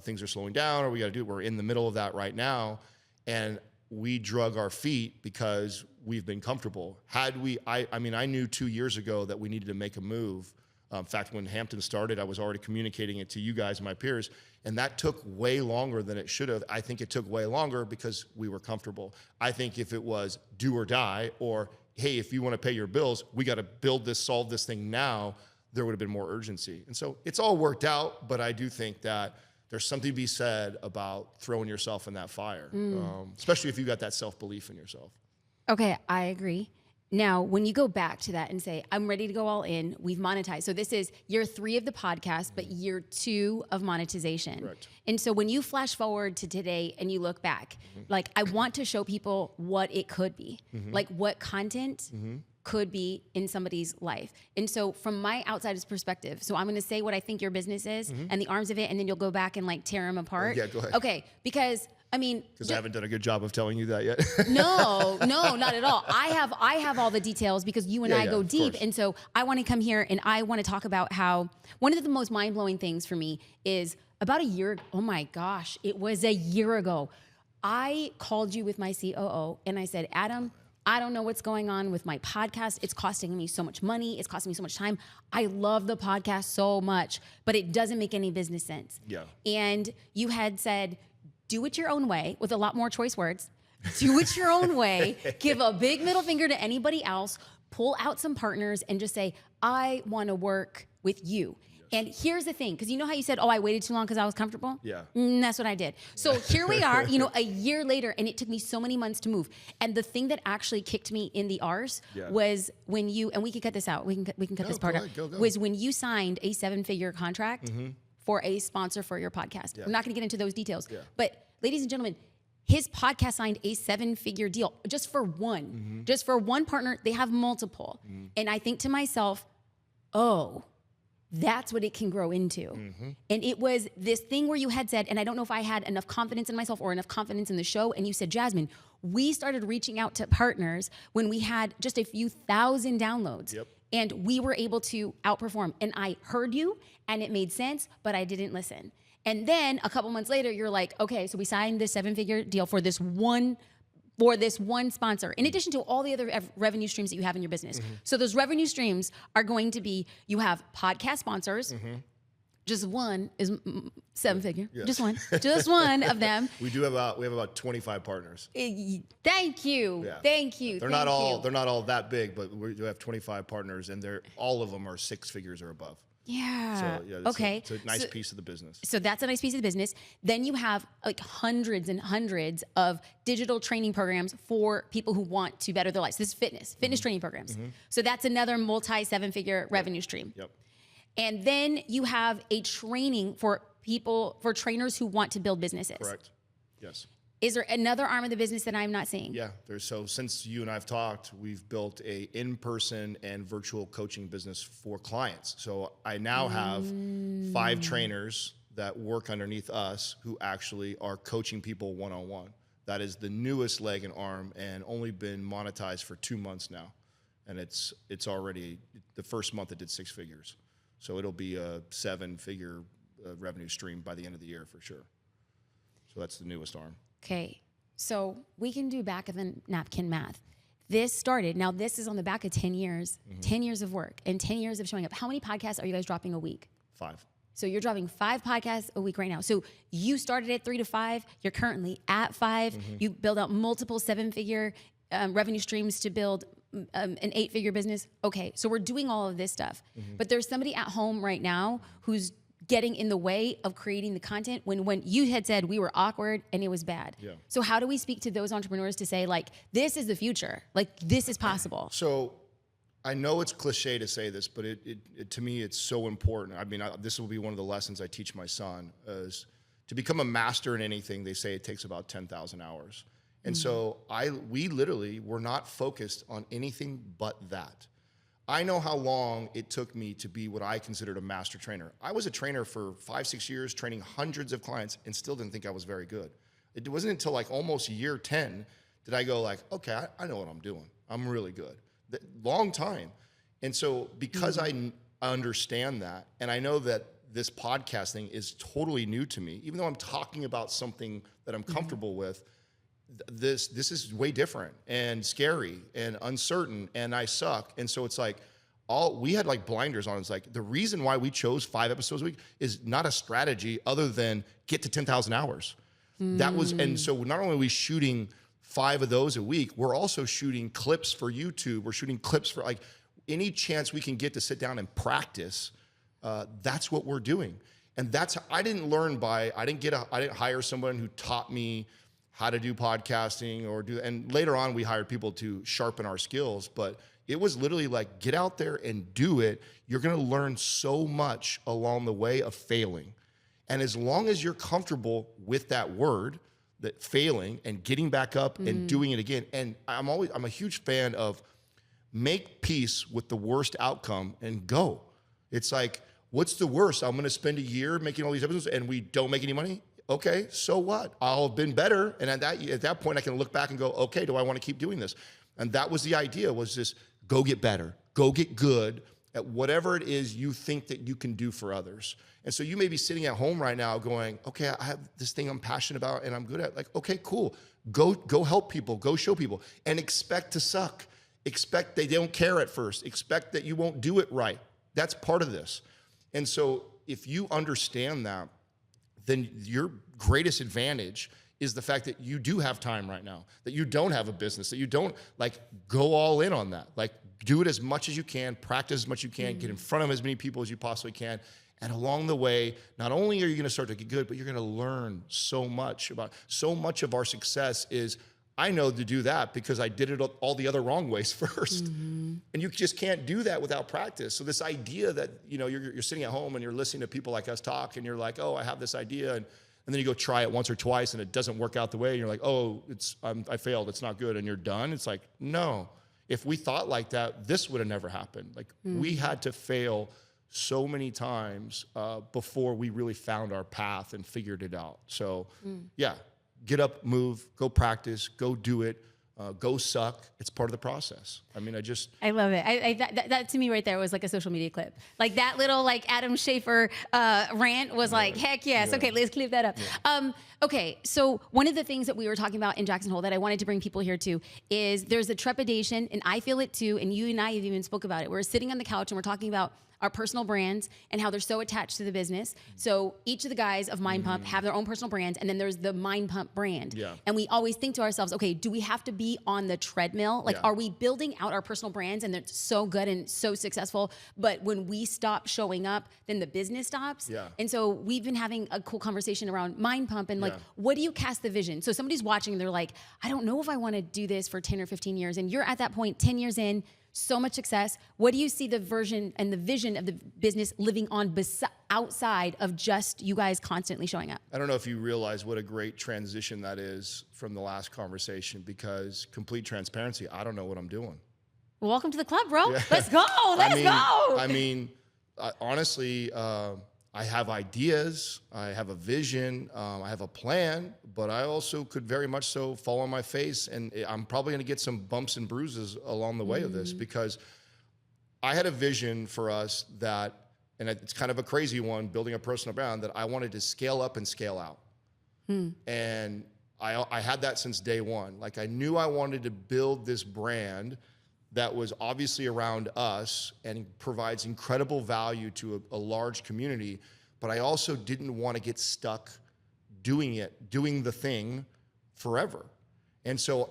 things are slowing down, or we're in the middle of that right now. And we drug our feet because we've been comfortable. I knew 2 years ago that we needed to make a move. In fact, when Hampton started, I was already communicating it to you guys and my peers, and that took way longer than it should have. I think it took way longer because we were comfortable. I think if it was do or die, or hey, if you want to pay your bills, we got to solve this thing now, there would have been more urgency. And so it's all worked out, but I do think that there's something to be said about throwing yourself in that fire, especially if you got that self-belief in yourself. Okay, I agree. Now, when you go back to that and say, I'm ready to go all in, we've monetized. So this is year 3 of the podcast, but year 2 of monetization. Correct. And so when you flash forward to today and you look back, like I want to show people what it could be, like what content could be in somebody's life. And so from my outsider's perspective, so I'm going to say what I think your business is and the arms of it, and then you'll go back and like tear them apart. Yeah, go ahead. Okay, because I haven't done a good job of telling you that yet. No, not at all. I have all the details because you and I go deep. And so I want to come here and I want to talk about how one of the most mind-blowing things for me is about a year, oh my gosh, it was a year ago. I called you with my COO and I said, Adam, I don't know what's going on with my podcast. It's costing me so much money. It's costing me so much time. I love the podcast so much, but it doesn't make any business sense. Yeah. And you had said, do it your own way, with a lot more choice words. Do it your own way. Give a big middle finger to anybody else. Pull out some partners and just say, I want to work with you. Yes. And here's the thing, because you know how you said, I waited too long because I was comfortable? Yeah. That's what I did. So here we are, a year later, and it took me so many months to move. And the thing that actually kicked me in the arse was when you, and we can cut this out, we can cut this part out, was when you signed a 7-figure contract for a sponsor for your podcast. Yeah. I'm not going to get into those details. Yeah. But ladies and gentlemen, his podcast signed a 7-figure deal just for one. Just for one partner. They have multiple. And I think to myself, that's what it can grow into. And it was this thing where you had said, and I don't know if I had enough confidence in myself or enough confidence in the show, and you said, Jasmine, we started reaching out to partners when we had just a few thousand downloads. Yep. And we were able to outperform. And I heard you, and it made sense, but I didn't listen. And then a couple months later, you're like, okay, so we signed this 7-figure deal for this one sponsor, in addition to all the other revenue streams that you have in your business. So those revenue streams are going to be, you have podcast sponsors. Just one is 7-figure. Yes. Just one of them. We have about 25 partners. Thank you. Yeah. Thank you. They're not all that big, but we do have 25 partners, and all of them are 6 figures or above. Yeah. So, okay. It's a nice piece of the business. So that's a nice piece of the business. Then you have like hundreds and hundreds of digital training programs for people who want to better their lives. This is fitness training programs. So that's another multi-7-figure revenue stream. Yep. And then you have a training for trainers who want to build businesses. Correct. Yes. Is there another arm of the business that I'm not seeing? Yeah. So since you and I have talked, we've built a in-person and virtual coaching business for clients. So I now have 5 trainers that work underneath us who actually are coaching people one-on-one. That is the newest leg and arm, and only been monetized for 2 months now. And it's already, the first month it did 6 figures. So it'll be a 7-figure revenue stream by the end of the year for sure. So that's the newest arm. Okay, so we can do back of the napkin math. This started, now this is on the back of 10 years, 10 years of work and 10 years of showing up. How many podcasts are you guys dropping a week? 5. So you're dropping 5 podcasts a week right now. So you started at 3 to 5. You're currently at 5. You build out multiple 7-figure revenue streams to build an 8-figure business. Okay, so we're doing all of this stuff. But there's somebody at home right now who's getting in the way of creating the content when you had said we were awkward and it was bad. Yeah. So how do we speak to those entrepreneurs to say, like, this is the future, like this is possible? So I know it's cliche to say this, but it to me, it's so important. I mean, this will be one of the lessons I teach my son is to become a master in anything. They say it takes about 10,000 hours. And so we literally were not focused on anything but that. I know how long it took me to be what I considered a master trainer. I was a trainer for 5-6 years, training hundreds of clients, and still didn't think I was very good. It wasn't until like almost year 10 did I go like, okay, I know what I'm doing. I'm really good. Long time. And so because I understand that, and I know that this podcast thing is totally new to me, even though I'm talking about something that I'm comfortable with, this is way different and scary and uncertain, and I suck. And so it's like we had like blinders on. It's like the reason why we chose 5 episodes a week is not a strategy other than get to 10,000 hours. That was, and so not only are we shooting 5 of those a week, we're also shooting clips for YouTube. We're shooting clips for like any chance we can get to sit down and practice. That's what we're doing. And that's, I didn't hire someone who taught me how to do podcasting and later on we hired people to sharpen our skills, but it was literally like, get out there and do it. You're going to learn so much along the way of failing. And as long as you're comfortable with that word, that failing and getting back up and doing it again. And I'm a huge fan of make peace with the worst outcome and go. It's like, what's the worst? I'm going to spend a year making all these episodes and we don't make any money. Okay, so what? I'll have been better. And at that point, I can look back and go, okay, do I want to keep doing this? And that was the idea, was just go get better, go get good at whatever it is you think that you can do for others. And so you may be sitting at home right now going, okay, I have this thing I'm passionate about and I'm good at. Like, okay, cool. Go help people, go show people, and expect to suck. Expect they don't care at first. Expect that you won't do it right. That's part of this. And so if you understand that, then your greatest advantage is the fact that you do have time right now, that you don't have a business, that you don't like go all in on that. Like do it as much as you can, practice as much as you can, get in front of as many people as you possibly can. And along the way, not only are you going to start to get good, but you're going to learn so much of our success is, I know to do that because I did it all the other wrong ways first. And you just can't do that without practice. So this idea that, you're sitting at home and you're listening to people like us talk and you're like, oh, I have this idea. And then you go try it once or twice and it doesn't work out the way. And you're like, oh, I failed. It's not good. And you're done. It's like, no, if we thought like that, this would have never happened. Like we had to fail so many times before we really found our path and figured it out. So yeah. Get up, move, go practice, go do it, go suck. It's part of the process. I mean, I love it. That to me right there was like a social media clip. Like that little like Adam Schafer rant was like, heck yes. Yeah. Okay, let's clip that up. Yeah. Okay, so one of the things that we were talking about in Jackson Hole that I wanted to bring people here to is there's a trepidation, and I feel it too, and you and I have even spoke about it. We're sitting on the couch and we're talking about our personal brands and how they're so attached to the business. So each of the guys of Mind Pump have their own personal brands, and then there's the Mind Pump brand. Yeah. And we always think to ourselves, okay, do we have to be on the treadmill? Like, are we building out our personal brands and they're so good and so successful, but when we stop showing up, then the business stops? Yeah. And so we've been having a cool conversation around Mind Pump and like, what do you cast the vision? So somebody's watching and they're like, I don't know if I want to do this for 10 or 15 years. And you're at that point, 10 years in, so much success. What do you see the version and the vision of the business living on outside of just you guys constantly showing up? I don't know if you realize what a great transition that is from the last conversation, because complete transparency, I don't know what I'm doing. Well, welcome to the club, bro. Yeah. Let's go. Let's go. I mean, honestly, I have ideas, I have a vision, I have a plan, but I also could very much so fall on my face, and I'm probably going to get some bumps and bruises along the way of this, because I had a vision for us that, and it's kind of a crazy one, building a personal brand, that I wanted to scale up and scale out. And I had that since day one. Like, I knew I wanted to build this brand that was obviously around us and provides incredible value to a large community, but I also didn't want to get stuck doing the thing forever. And so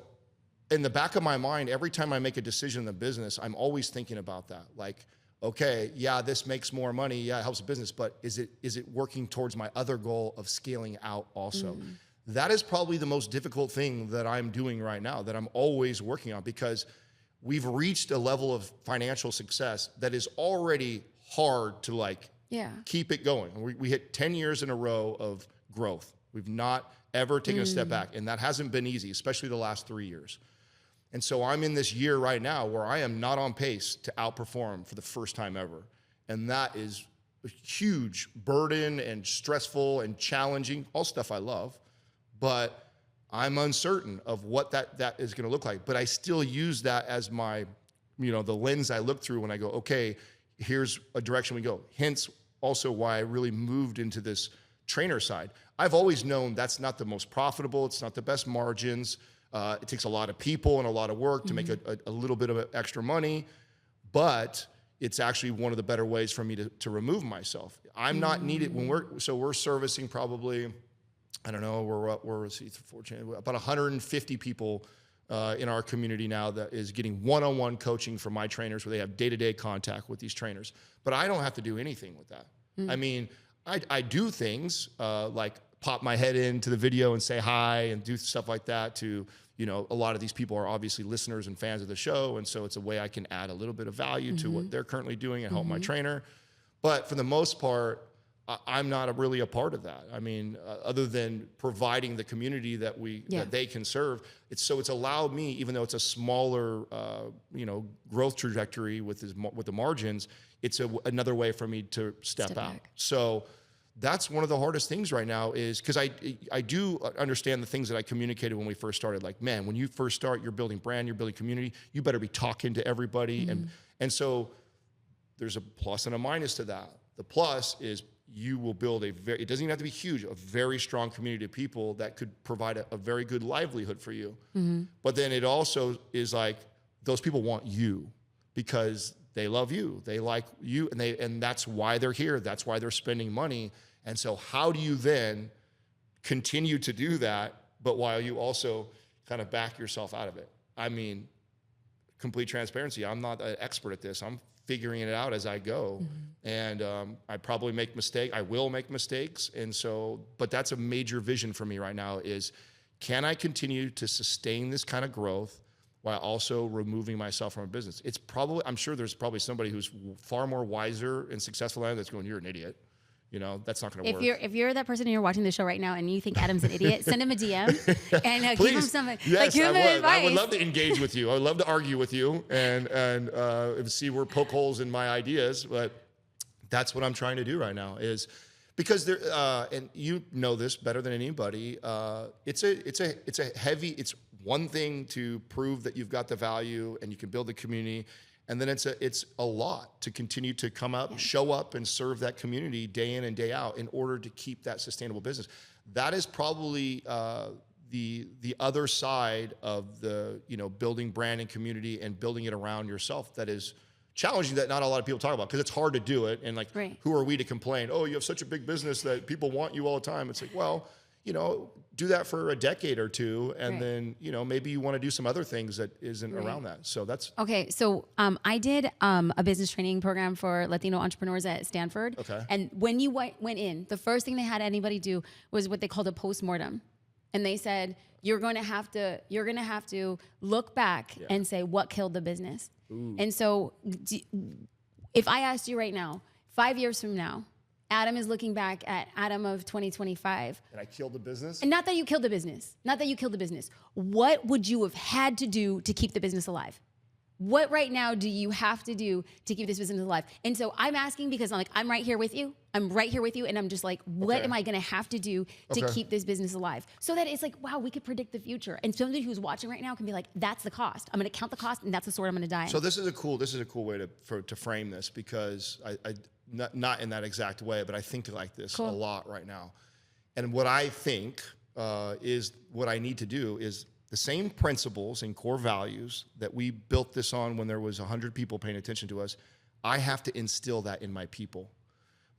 in the back of my mind, every time I make a decision in the business, I'm always thinking about that. Like, okay, yeah, this makes more money, yeah, it helps the business, but is it working towards my other goal of scaling out also? That is probably the most difficult thing that I'm doing right now, that I'm always working on, because we've reached a level of financial success that is already hard to keep it going. We hit 10 years in a row of growth. We've not ever taken a step back, and that hasn't been easy, especially the last 3 years. And so I'm in this year right now where I am not on pace to outperform for the first time ever. And that is a huge burden and stressful and challenging, all stuff I love, but I'm uncertain of what that is going to look like. But I still use that as my, the lens I look through when I go, okay, here's a direction we go. Hence also why I really moved into this trainer side. I've always known that's not the most profitable. It's not the best margins. It takes a lot of people and a lot of work to make a little bit of extra money, but it's actually one of the better ways for me to remove myself. I'm not needed when we're servicing probably, I don't know, we're about 150 people in our community now that is getting one-on-one coaching from my trainers where they have day-to-day contact with these trainers. But I don't have to do anything with that. I mean, I do things like pop my head into the video and say hi and do stuff like that to, a lot of these people are obviously listeners and fans of the show. And so it's a way I can add a little bit of value to what they're currently doing and help my trainer. But for the most part, I'm not really a part of that. I mean, other than providing the community that they can serve, it's allowed me, even though it's a smaller, growth trajectory with the margins, it's another way for me to step out. Back. So that's one of the hardest things right now is because I do understand the things that I communicated when we first started. Like, man, when you first start, you're building brand, you're building community, you better be talking to everybody. And so there's a plus and a minus to that. The plus is you will build it doesn't even have to be huge, a very strong community of people that could provide a very good livelihood for you. But then it also is like, those people want you because they love you, they like you, and that's why they're here. That's why they're spending money. And so how do you then continue to do that, but while you also kind of back yourself out of it? I mean, complete transparency. I'm not an expert at this. I'm figuring it out as I go. And I probably make mistakes. I will make mistakes. And so, but that's a major vision for me right now is, can I continue to sustain this kind of growth while also removing myself from a business? It's probably, I'm sure there's probably somebody who's far more wiser and successful than that's going, you're an idiot. That's not going to work. If you're that person and you're watching the show right now and you think Adam's an idiot, send him a DM and give him some, yes, give him advice. I would love to engage with you. I would love to argue with you and see where poke holes in my ideas. But that's what I'm trying to do right now is because there, and you know this better than anybody. It's one thing to prove that you've got the value and you can build a community. And then it's a lot to continue to come out, show up and serve that community day in and day out in order to keep that sustainable business. That is probably the other side of the, building brand and community and building it around yourself that is challenging, that not a lot of people talk about because it's hard to do it. And who are we to complain? Oh, you have such a big business that people want you all the time. It's like, well, do that for a decade or two. And then, maybe you want to do some other things that isn't around that. So that's. Okay. So I did a business training program for Latino entrepreneurs at Stanford. Okay. And when you went in, the first thing they had anybody do was what they called a postmortem. And they said, you're going to have to look back and say what killed the business. Ooh. And so if I asked you right now, 5 years from now, Adam is looking back at Adam of 2025. And I killed the business? And not that you killed the business. What would you have had to do to keep the business alive? What right now do you have to do to keep this business alive? And so I'm asking because I'm right here with you. And I'm just like, what am I going to have to do to keep this business alive? So that it's like, wow, we could predict the future. And somebody who's watching right now can be like, that's the cost. I'm going to count the cost, and that's the sword I'm going to die in. So this is a cool way to frame this because I not in that exact way, but I think like this a lot right now. And what I think is what I need to do is the same principles and core values that we built this on when there was 100 people paying attention to us. I have to instill that in my people.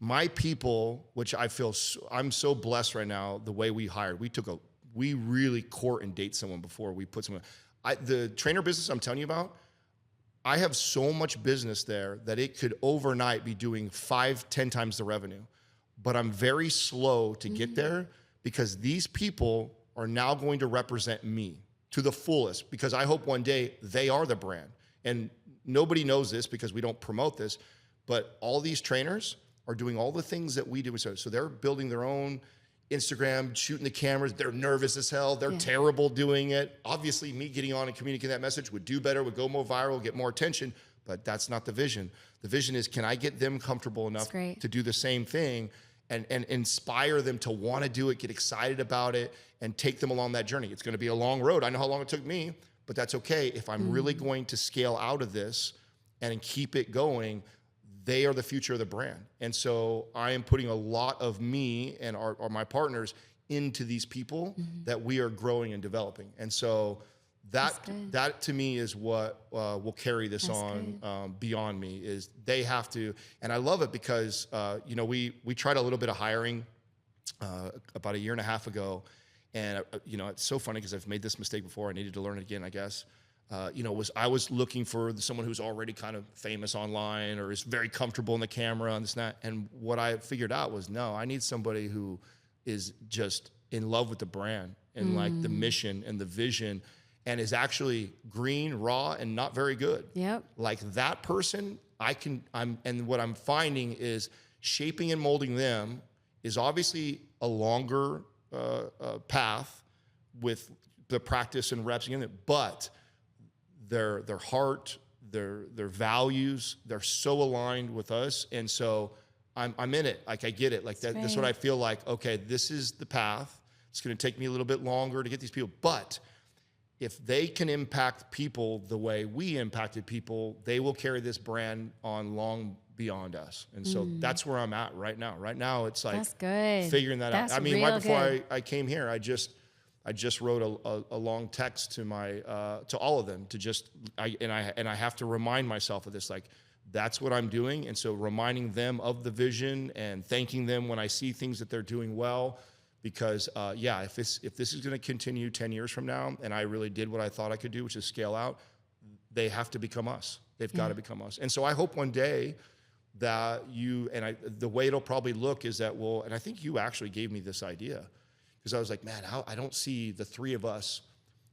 My people, which I feel I'm so blessed right now, the way we hired. We really court and date someone before we put someone. The trainer business I'm telling you about, I have so much business there that it could overnight be doing 5-10 times the revenue. But I'm very slow to get there because these people are now going to represent me to the fullest because I hope one day they are the brand. And nobody knows this because we don't promote this, but all these trainers are doing all the things that we do. So they're building their own Instagram, shooting the cameras. They're nervous as hell. They're terrible doing it. Obviously, me getting on and communicating that message would do better, would go more viral, get more attention, but that's not the vision. The vision is, can I get them comfortable enough to do the same thing and inspire them to want to do it, get excited about it, and take them along that journey? It's going to be a long road. I know how long it took me, but that's okay. If I'm really going to scale out of this and keep it going, they are the future of the brand. And so I am putting a lot of me and my partners into these people that we are growing and developing. And so that to me is what will carry this on beyond me, is they have to. And I love it because, we tried a little bit of hiring about 1.5 years ago. And, it's so funny because I've made this mistake before. I needed to learn it again, I guess. I was looking for someone who's already kind of famous online or is very comfortable in the camera and this and that. And what I figured out was, no, I need somebody who is just in love with the brand and like the mission and the vision, and is actually green, raw, and not very good. Yep. Like that person, and what I'm finding is shaping and molding them is obviously a longer path with the practice and reps in it, but their heart, their values, they're so aligned with us. And so I'm in it. Like I get it. Like that's what I feel like. Okay, this is the path. It's going to take me a little bit longer to get these people. But if they can impact people the way we impacted people, they will carry this brand on long beyond us. And so that's where I'm at right now. Right now, it's like figuring that out. I mean, right before I came here, I just wrote a long text to to all of them I have to remind myself of this, like that's what I'm doing. And so reminding them of the vision and thanking them when I see things that they're doing well, because if this is going to continue 10 years from now, and I really did what I thought I could do, which is scale out, they have to become us. They've got to become us. And so I hope one day that the way it'll probably look is that and I think you actually gave me this idea, because I was like, man, I don't see the three of us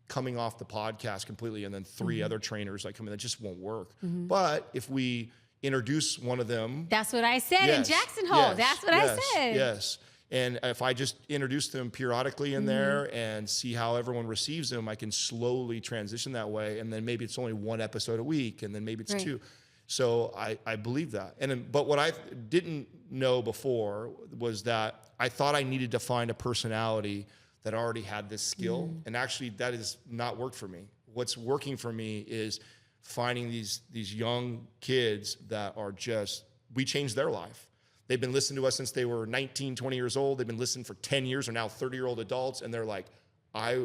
coming off the podcast completely and then three other trainers like coming. That just won't work. But if we introduce one of them. That's what I said in Jackson Hole. That's what I said. Yes. And if I just introduce them periodically in there and see how everyone receives them, I can slowly transition that way. And then maybe it's only 1 episode a week, and then maybe it's 2. So I believe that. But what I didn't know before was that I thought I needed to find a personality that already had this skill. And actually that has not worked for me. What's working for me is finding these young kids that are we changed their life. They've been listening to us since they were 19, 20 years old. They've been listening for 10 years, are now 30-year-old adults. And they're like, I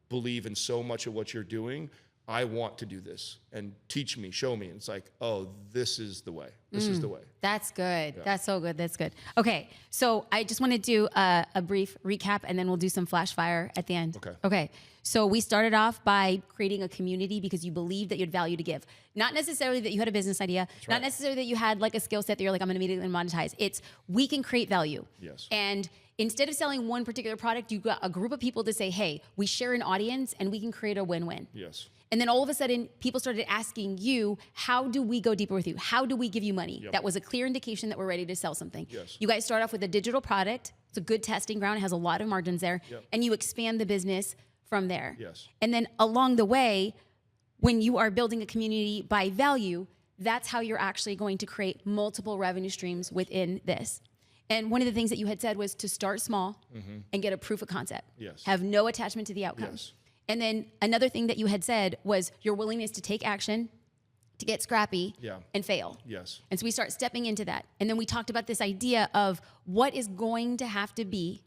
believe in so much of what you're doing. I want to do this, and teach me, show me. And it's like, oh, this is the way. This is the way. That's good. Yeah. That's so good. That's good. Okay. So I just want to do a brief recap, and then we'll do some flash fire at the end. Okay. So we started off by creating a community because you believed that you had value to give. Not necessarily that you had a business idea. That's right. Not necessarily that you had like a skill set that you're like, I'm going to immediately monetize. It's we can create value. Yes. And instead of selling one particular product, you got a group of people to say, hey, we share an audience and we can create a win-win. Yes. And then all of a sudden, people started asking you, how do we go deeper with you? How do we give you money? Yep. That was a clear indication that we're ready to sell something. Yes. You guys start off with a digital product. It's a good testing ground. It has a lot of margins there. Yep. And you expand the business from there. Yes. And then along the way, when you are building a community by value, that's how you're actually going to create multiple revenue streams within this. And one of the things that you had said was to start small and get a proof of concept. Yes. Have no attachment to the outcome. Yes. And then another thing that you had said was your willingness to take action, to get scrappy, and fail. Yes. And so we start stepping into that. And then we talked about this idea of what is going to have to be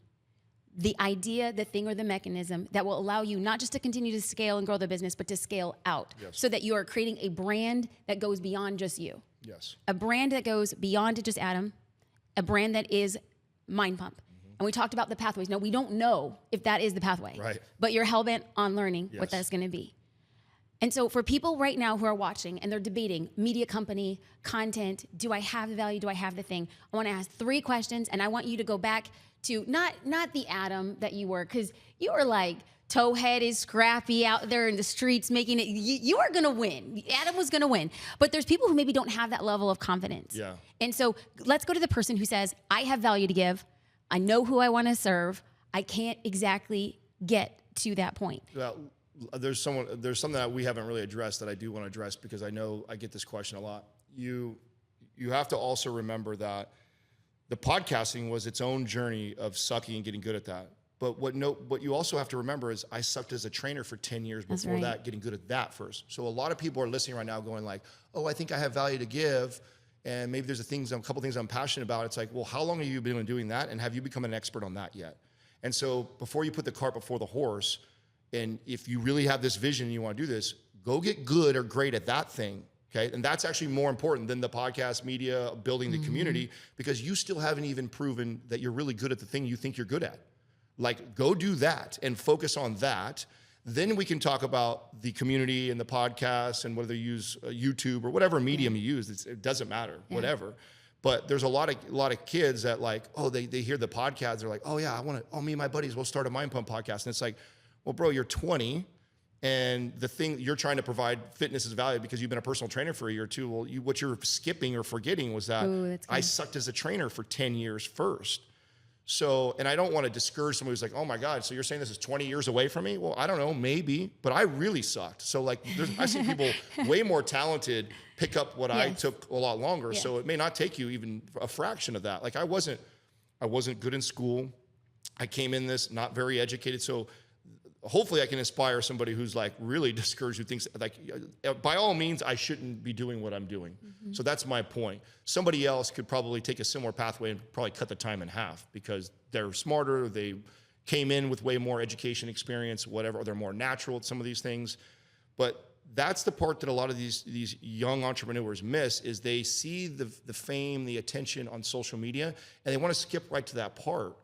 the idea, the thing, or the mechanism that will allow you not just to continue to scale and grow the business, but to scale out so that you are creating a brand that goes beyond just you. Yes. A brand that goes beyond just Adam, a brand that is Mind Pump. And we talked about the pathways. Now, we don't know if that is the pathway, right? But you're hellbent on learning what that's going to be. And so for people right now who are watching and they're debating media company, content, do I have the value? Do I have the thing? I want to ask 3 questions, and I want you to go back to not the Adam that you were, because you were like toe-headed, scrappy out there in the streets making it. You are going to win. Adam was going to win. But there's people who maybe don't have that level of confidence. Yeah. And so let's go to the person who says, I have value to give. I know who I want to serve. I can't exactly get to that point. Well, there's something that we haven't really addressed that I do want to address, because I know I get this question a lot. You have to also remember that the podcasting was its own journey of sucking and getting good at that. But what you also have to remember is I sucked as a trainer for 10 years before that, getting good at that first. So a lot of people are listening right now going like, oh, I think I have value to give, and maybe there's a couple things I'm passionate about. It's like, well, how long have you been doing that, and have you become an expert on that yet? And so before you put the cart before the horse, and if you really have this vision and you want to do this, go get good or great at that thing. Okay. And that's actually more important than the podcast, media, building the community, because you still haven't even proven that you're really good at the thing you think you're good at. Like, go do that and focus on that. Then we can talk about the community and the podcast and whether you use YouTube or whatever medium you use. It doesn't matter, whatever. But there's a lot of kids that like, oh, they hear the podcast. They're like, oh yeah, me and my buddies will start a Mind Pump podcast. And it's like, well, bro, you're 20. And the thing you're trying to provide fitness is value because you've been a personal trainer for a year or two. Well, what you're skipping or forgetting was that I sucked as a trainer for 10 years first. So, and I don't want to discourage someone who's like, oh my God, so you're saying this is 20 years away from me? Well, I don't know, maybe, but I really sucked. So like, I see people way more talented pick up what I took a lot longer. So it may not take you even a fraction of that. Like I wasn't good in school. I came in this not very educated. So hopefully I can inspire somebody who's like really discouraged, who thinks like, by all means, I shouldn't be doing what I'm doing. So that's my point. Somebody else could probably take a similar pathway and probably cut the time in half because they're smarter. They came in with way more education experience, whatever, or they're more natural at some of these things. But that's the part that a lot of these young entrepreneurs miss, is they see the fame, the attention on social media, and they want to skip right to that part.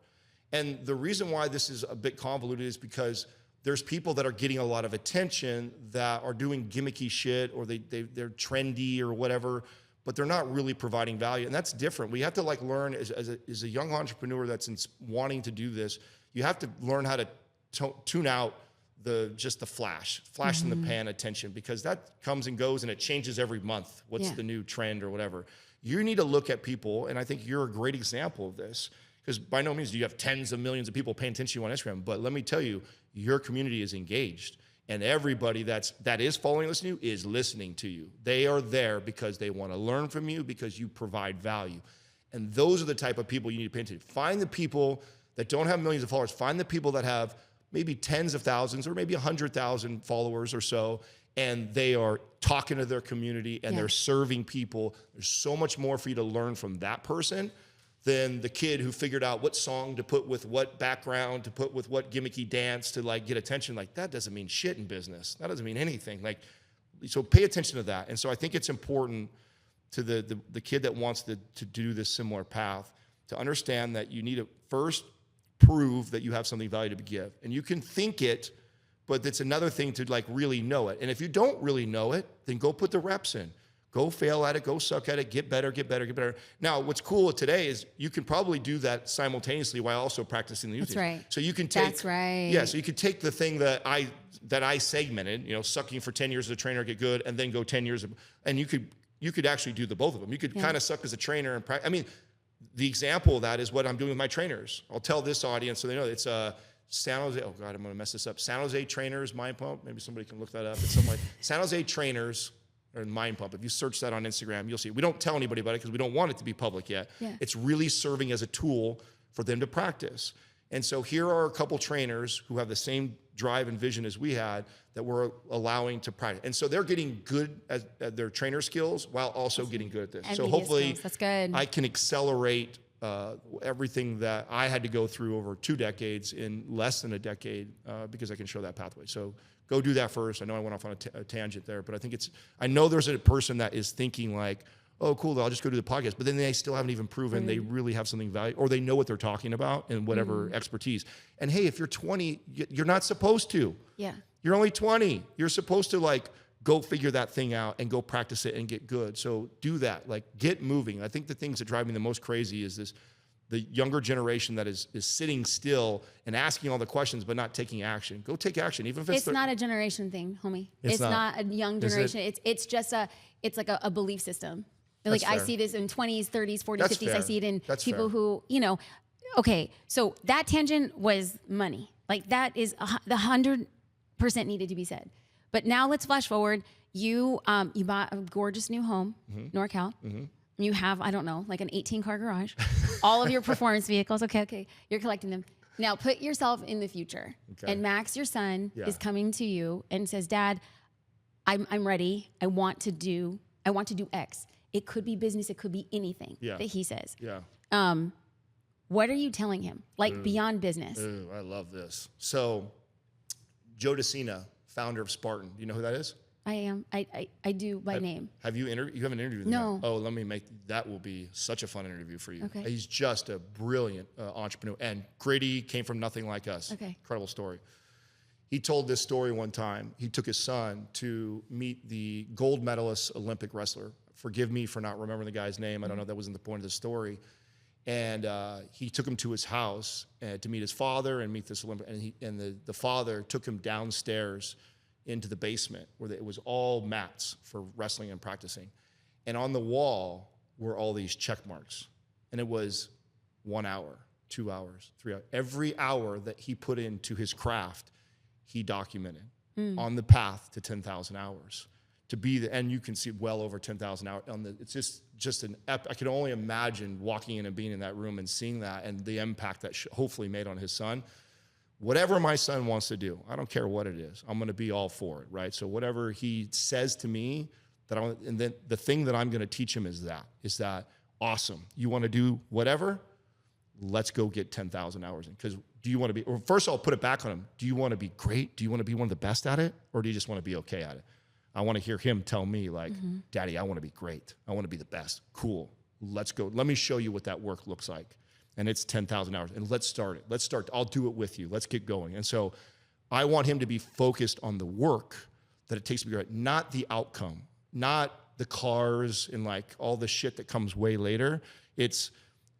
And the reason why this is a bit convoluted is because there's people that are getting a lot of attention that are doing gimmicky shit, or they're trendy or whatever, but they're not really providing value. And that's different. We have to like learn as a young entrepreneur that's wanting to do this, you have to learn how to tune out just the flash in the pan attention, because that comes and goes and it changes every month. What's the new trend or whatever. You need to look at people, and I think you're a great example of this, because by no means do you have tens of millions of people paying attention to you on Instagram, but let me tell you, your community is engaged, and everybody that is following and listening to you is listening to you. They are there because they want to learn from you, because you provide value. And those are the type of people you need to pay attention to. Find the people that don't have millions of followers. Find the people that have maybe tens of thousands or maybe 100,000 followers or so, and they are talking to their community and they're serving people. There's so much more for you to learn from that person than the kid who figured out what song to put with what background, to put with what gimmicky dance to like get attention. Like, that doesn't mean shit in business. That doesn't mean anything. Like, so pay attention to that. And so I think it's important to the kid that wants to do this similar path to understand that you need to first prove that you have something valuable to give. And you can think it, but it's another thing to like really know it. And if you don't really know it, then go put the reps in. Go fail at it, go suck at it, get better, get better, get better. Now, what's cool today is you can probably do that simultaneously while also practicing the new things. Right. So you can take, that's right. Yeah, so you could take the thing that I segmented, sucking for 10 years as a trainer, get good, and then go 10 years, and you could actually do the both of them. You could kind of suck as a trainer and practice. I mean, the example of that is what I'm doing with my trainers. I'll tell this audience so they know it's San Jose. Oh God, I'm going to mess this up. San Jose Trainers Mind Pump. Maybe somebody can look that up. It's something like San Jose Trainers or Mind Pump. If you search that on Instagram, you'll see. We don't tell anybody about it because we don't want it to be public yet. Yeah. It's really serving as a tool for them to practice. And so here are a couple trainers who have the same drive and vision as we had that we're allowing to practice. And so they're getting good at their trainer skills while also getting good at this. So hopefully that's good. I can accelerate everything that I had to go through over 2 decades in less than a decade because I can show that pathway. So go do that first. I know I went off on a tangent there, but I know there's a person that is thinking like, oh, cool, I'll just go do the podcast. But then they still haven't even proven they really have something valuable, or they know what they're talking about and whatever expertise. And hey, if you're 20, you're not supposed to. Yeah. You're only 20. You're supposed to like go figure that thing out and go practice it and get good. So do that, like get moving. I think the things that drive me the most crazy is the younger generation that is sitting still and asking all the questions but not taking action. Go take action, even if it's not a generation thing, homie. It's not a young generation. It's just it's like a belief system. Like I see this in 20s, 30s, 40s, 50s. I see it in people who, okay, so that tangent was money. Like that is the 100% needed to be said. But now let's flash forward. You bought a gorgeous new home, NorCal. You have, I don't know, like an 18-car garage. All of your performance vehicles. Okay. You're collecting them. Now put yourself in the future. Okay. And Max, your son, is coming to you and says, Dad, I'm ready. I want to do X. It could be business. It could be anything that he says. Yeah. What are you telling him? Like beyond business. Ooh, I love this. So Joe DeCina, founder of Spartan. Do you know who that is? I am. I do by name. Have you interviewed? You haven't interviewed him? No. Oh, that will be such a fun interview for you. Okay. He's just a brilliant entrepreneur and gritty, came from nothing like us. Okay. Incredible story. He told this story one time. He took his son to meet the gold medalist Olympic wrestler. Forgive me for not remembering the guy's name. I don't know. That wasn't the point of the story. And he took him to his house to meet his father and meet this Olympic. And the father took him downstairs into the basement where it was all mats for wrestling and practicing. And on the wall were all these check marks. And it was 1 hour, 2 hours, 3 hours. Every hour that he put into his craft, he documented on the path to 10,000 hours. And you can see well over 10,000 hours. It's just I can only imagine walking in and being in that room and seeing that and the impact that hopefully made on his son. Whatever my son wants to do, I don't care what it is. I'm going to be all for it, right? So whatever he says to me, and then the thing that I'm going to teach him is that awesome. You want to do whatever? Let's go get 10,000 hours in. Because do you want to be? Or first, I'll put it back on him. Do you want to be great? Do you want to be one of the best at it, or do you just want to be okay at it? I want to hear him tell me like, Daddy, I want to be great. I want to be the best. Cool. Let's go. Let me show you what that work looks like. And it's 10,000 hours. And let's start it. I'll do it with you. Let's get going. And so I want him to be focused on the work that it takes to be great, not the outcome, not the cars and like all the shit that comes way later. It's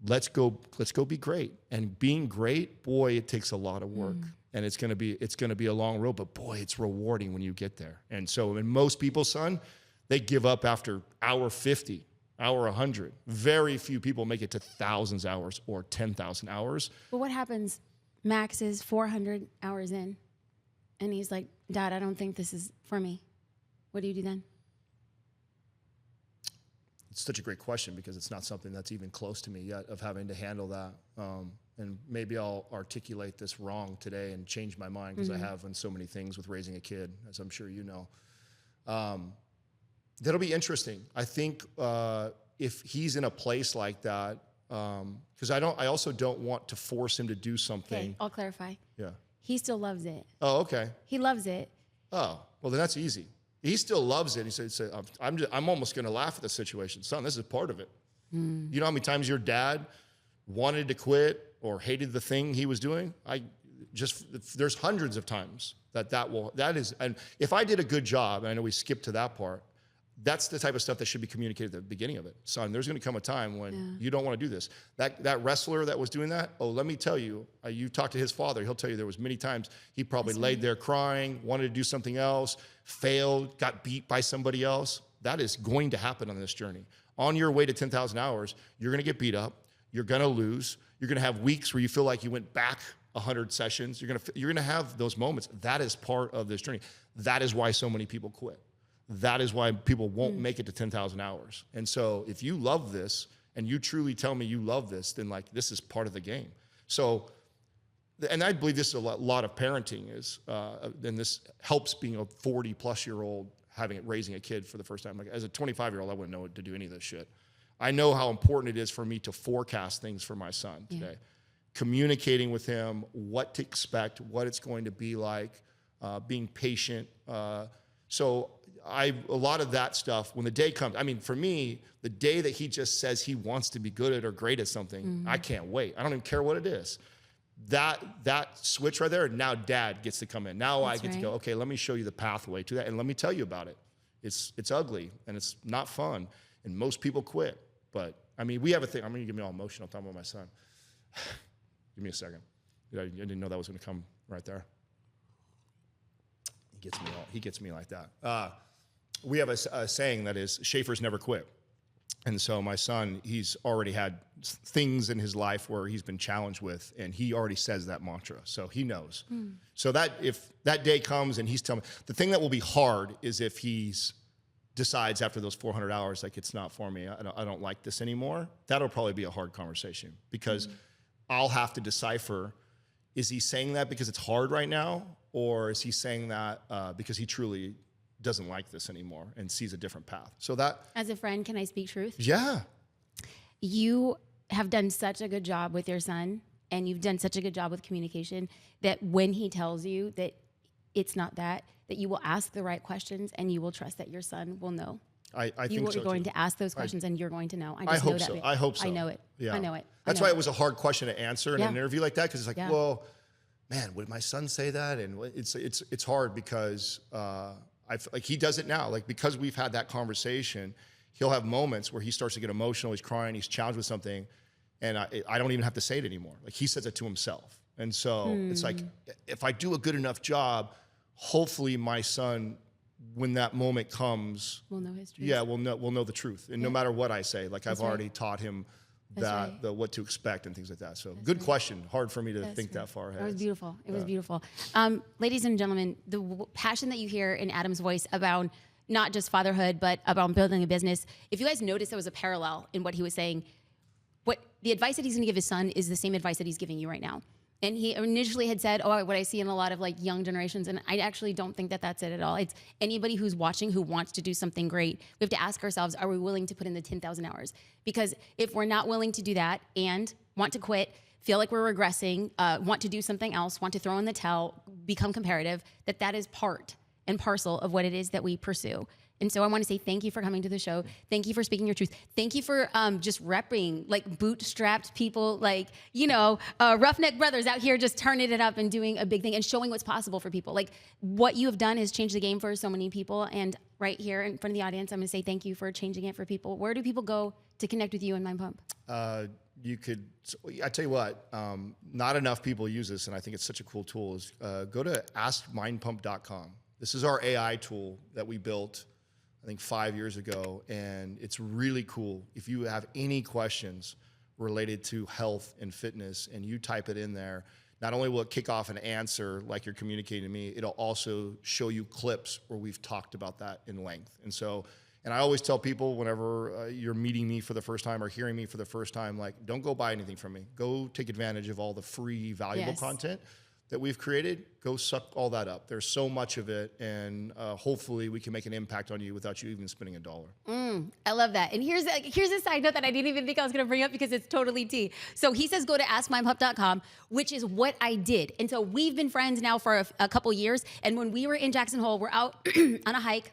let's go be great. And being great, boy, it takes a lot of work. And it's gonna be a long road, but boy, it's rewarding when you get there. And so in most people, son, they give up after hour 50. Hour 100. Very few people make it to thousands hours or 10,000 hours. But what happens? Max is 400 hours in, and he's like, Dad, I don't think this is for me. What do you do then? It's such a great question because it's not something that's even close to me yet of having to handle that. And maybe I'll articulate this wrong today and change my mind because I have on so many things with raising a kid, as I'm sure you know. That'll be interesting. I think if he's in a place like that, because I also don't want to force him to do something. Okay, I'll clarify. Yeah. He still loves it. Oh, okay. He loves it. Oh, well then that's easy. He still loves it. He said, I'm almost going to laugh at the situation. Son, this is part of it. You know how many times your dad wanted to quit or hated the thing he was doing? There's hundreds of times that is, and if I did a good job, and I know we skipped to that part, that's the type of stuff that should be communicated at the beginning of it. Son, there's going to come a time when you don't want to do this. That wrestler that was doing that, let me tell you, you talk to his father, he'll tell you there was many times he probably laid there crying, wanted to do something else, failed, got beat by somebody else. That is going to happen on this journey. On your way to 10,000 hours, you're going to get beat up. You're going to lose. You're going to have weeks where you feel like you went back 100 sessions. You're going to have those moments. That is part of this journey. That is why so many people quit. That is why people won't make it to 10,000 hours. And so if you love this and you truly tell me you love this, then like this is part of the game. So, and I believe this is a lot of parenting is, and this helps being a 40 plus year old raising a kid for the first time. Like as a 25-year-old, I wouldn't know to do any of this shit. I know how important it is for me to forecast things for my son today. Communicating with him, what to expect, what it's going to be like, being patient. So a lot of that stuff, when the day comes, I mean, for me, the day that he just says he wants to be good at or great at something, I can't wait. I don't even care what it is. That switch right there, now dad gets to come in. Now I get to go, okay, let me show you the pathway to that and let me tell you about it. It's ugly and it's not fun and most people quit. But I mean, we have a thing, I'm gonna get me all emotional talking about my son. Give me a second. I didn't know that was gonna come right there. He gets me like that. We have a saying that is, Schafer's never quit. And so my son, he's already had things in his life where he's been challenged with, and he already says that mantra, so he knows. So that if that day comes and he's telling me, the thing that will be hard is if he's decides after those 400 hours, like, it's not for me, I don't like this anymore. That'll probably be a hard conversation, because I'll have to decipher, is he saying that because it's hard right now, or is he saying that because he truly doesn't like this anymore and sees a different path? So that, as a friend, can I speak truth? Yeah. You have done such a good job with your son, and you've done such a good job with communication, that when he tells you that it's not that you will ask the right questions, and you will trust that your son will know. I think so. You are going to ask those questions, and you're going to know. I hope so. I hope so. I know it. Yeah. I know it. That's why it was a hard question to answer in an interview like that, because it's like, Yeah. well, man, would my son say that? And it's hard because like he does it now. Like, because we've had that conversation, he'll have moments where he starts to get emotional. He's crying. He's challenged with something, and I don't even have to say it anymore. Like, he says it to himself, and so it's like, if I do a good enough job, hopefully my son, when that moment comes, we'll know his truth. Yeah, we'll know the truth, and no matter what I say, like, I've already taught him what to expect and things like that. So good question. Hard for me to think that far ahead. It was beautiful. It was beautiful. Ladies and gentlemen, the passion that you hear in Adam's voice about not just fatherhood, but about building a business. If you guys notice, there was a parallel in what he was saying. What the advice that he's going to give his son is the same advice that he's giving you right now. And he initially had said, oh, what I see in a lot of like young generations. And I actually don't think that that's it at all. It's anybody who's watching who wants to do something great. We have to ask ourselves, are we willing to put in the 10,000 hours? Because if we're not willing to do that and want to quit, feel like we're regressing, want to do something else, want to throw in the towel, become comparative, that is part and parcel of what it is that we pursue. And so I want to say thank you for coming to the show. Thank you for speaking your truth. Thank you for just repping like bootstrapped people, like, roughneck brothers out here just turning it up and doing a big thing and showing what's possible for people. Like, what you have done has changed the game for so many people. And right here in front of the audience, I'm going to say thank you for changing it for people. Where do people go to connect with you and Mind Pump? I tell you what, not enough people use this, and I think it's such a cool tool, is go to askmindpump.com. This is our AI tool that we built, I think 5 years ago, and it's really cool. If you have any questions related to health and fitness and you type it in there, not only will it kick off an answer like you're communicating to me, it'll also show you clips where we've talked about that in length. And I always tell people whenever you're meeting me for the first time or hearing me for the first time, like, don't go buy anything from me. Go take advantage of all the free, valuable content that we've created. Go suck all that up. There's so much of it, and hopefully we can make an impact on you without you even spending $1. I love that. And here's a side note that I didn't even think I was going to bring up because it's totally tea. So he says go to askmindpump.com, which is what I did. And so we've been friends now for a couple years. And when we were in Jackson Hole, we're out on a hike,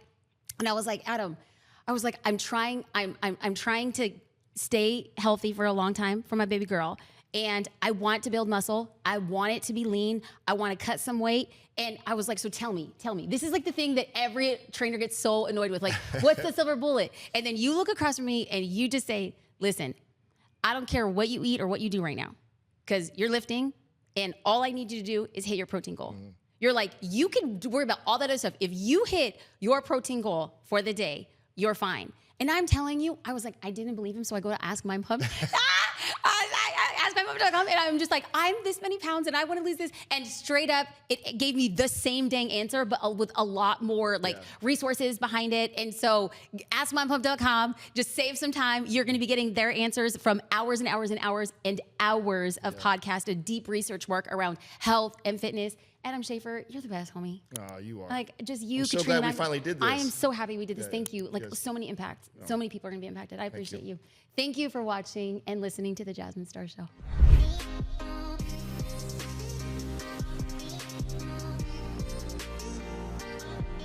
and I was like, Adam, I'm trying to stay healthy for a long time for my baby girl. And I want to build muscle. I want it to be lean. I want to cut some weight. And I was like, so tell me. This is like the thing that every trainer gets so annoyed with. Like, what's the silver bullet? And then you look across from me and you just say, listen, I don't care what you eat or what you do right now, because you're lifting and all I need you to do is hit your protein goal. You're like, you can worry about all that other stuff. If you hit your protein goal for the day, you're fine. And I'm telling you, I was like, I didn't believe him, so I go to Ask My Pump. AskMyPump.com, and I'm just like, I'm this many pounds, and I want to lose this. And straight up, it gave me the same dang answer, but with a lot more resources behind it. And so, AskMyPump.com, just save some time. You're going to be getting their answers from hours and hours and hours and hours of podcast, a deep research work around health and fitness. Adam Schafer, you're the best, homie. Oh, you are. Like, just you, I'm so Katrina. glad we finally did this. I am so happy we did this. Thank you. Like, Yes. so many impacts. So many people are going to be impacted. I appreciate you. Thank you for watching and listening to The Jasmine Star Show.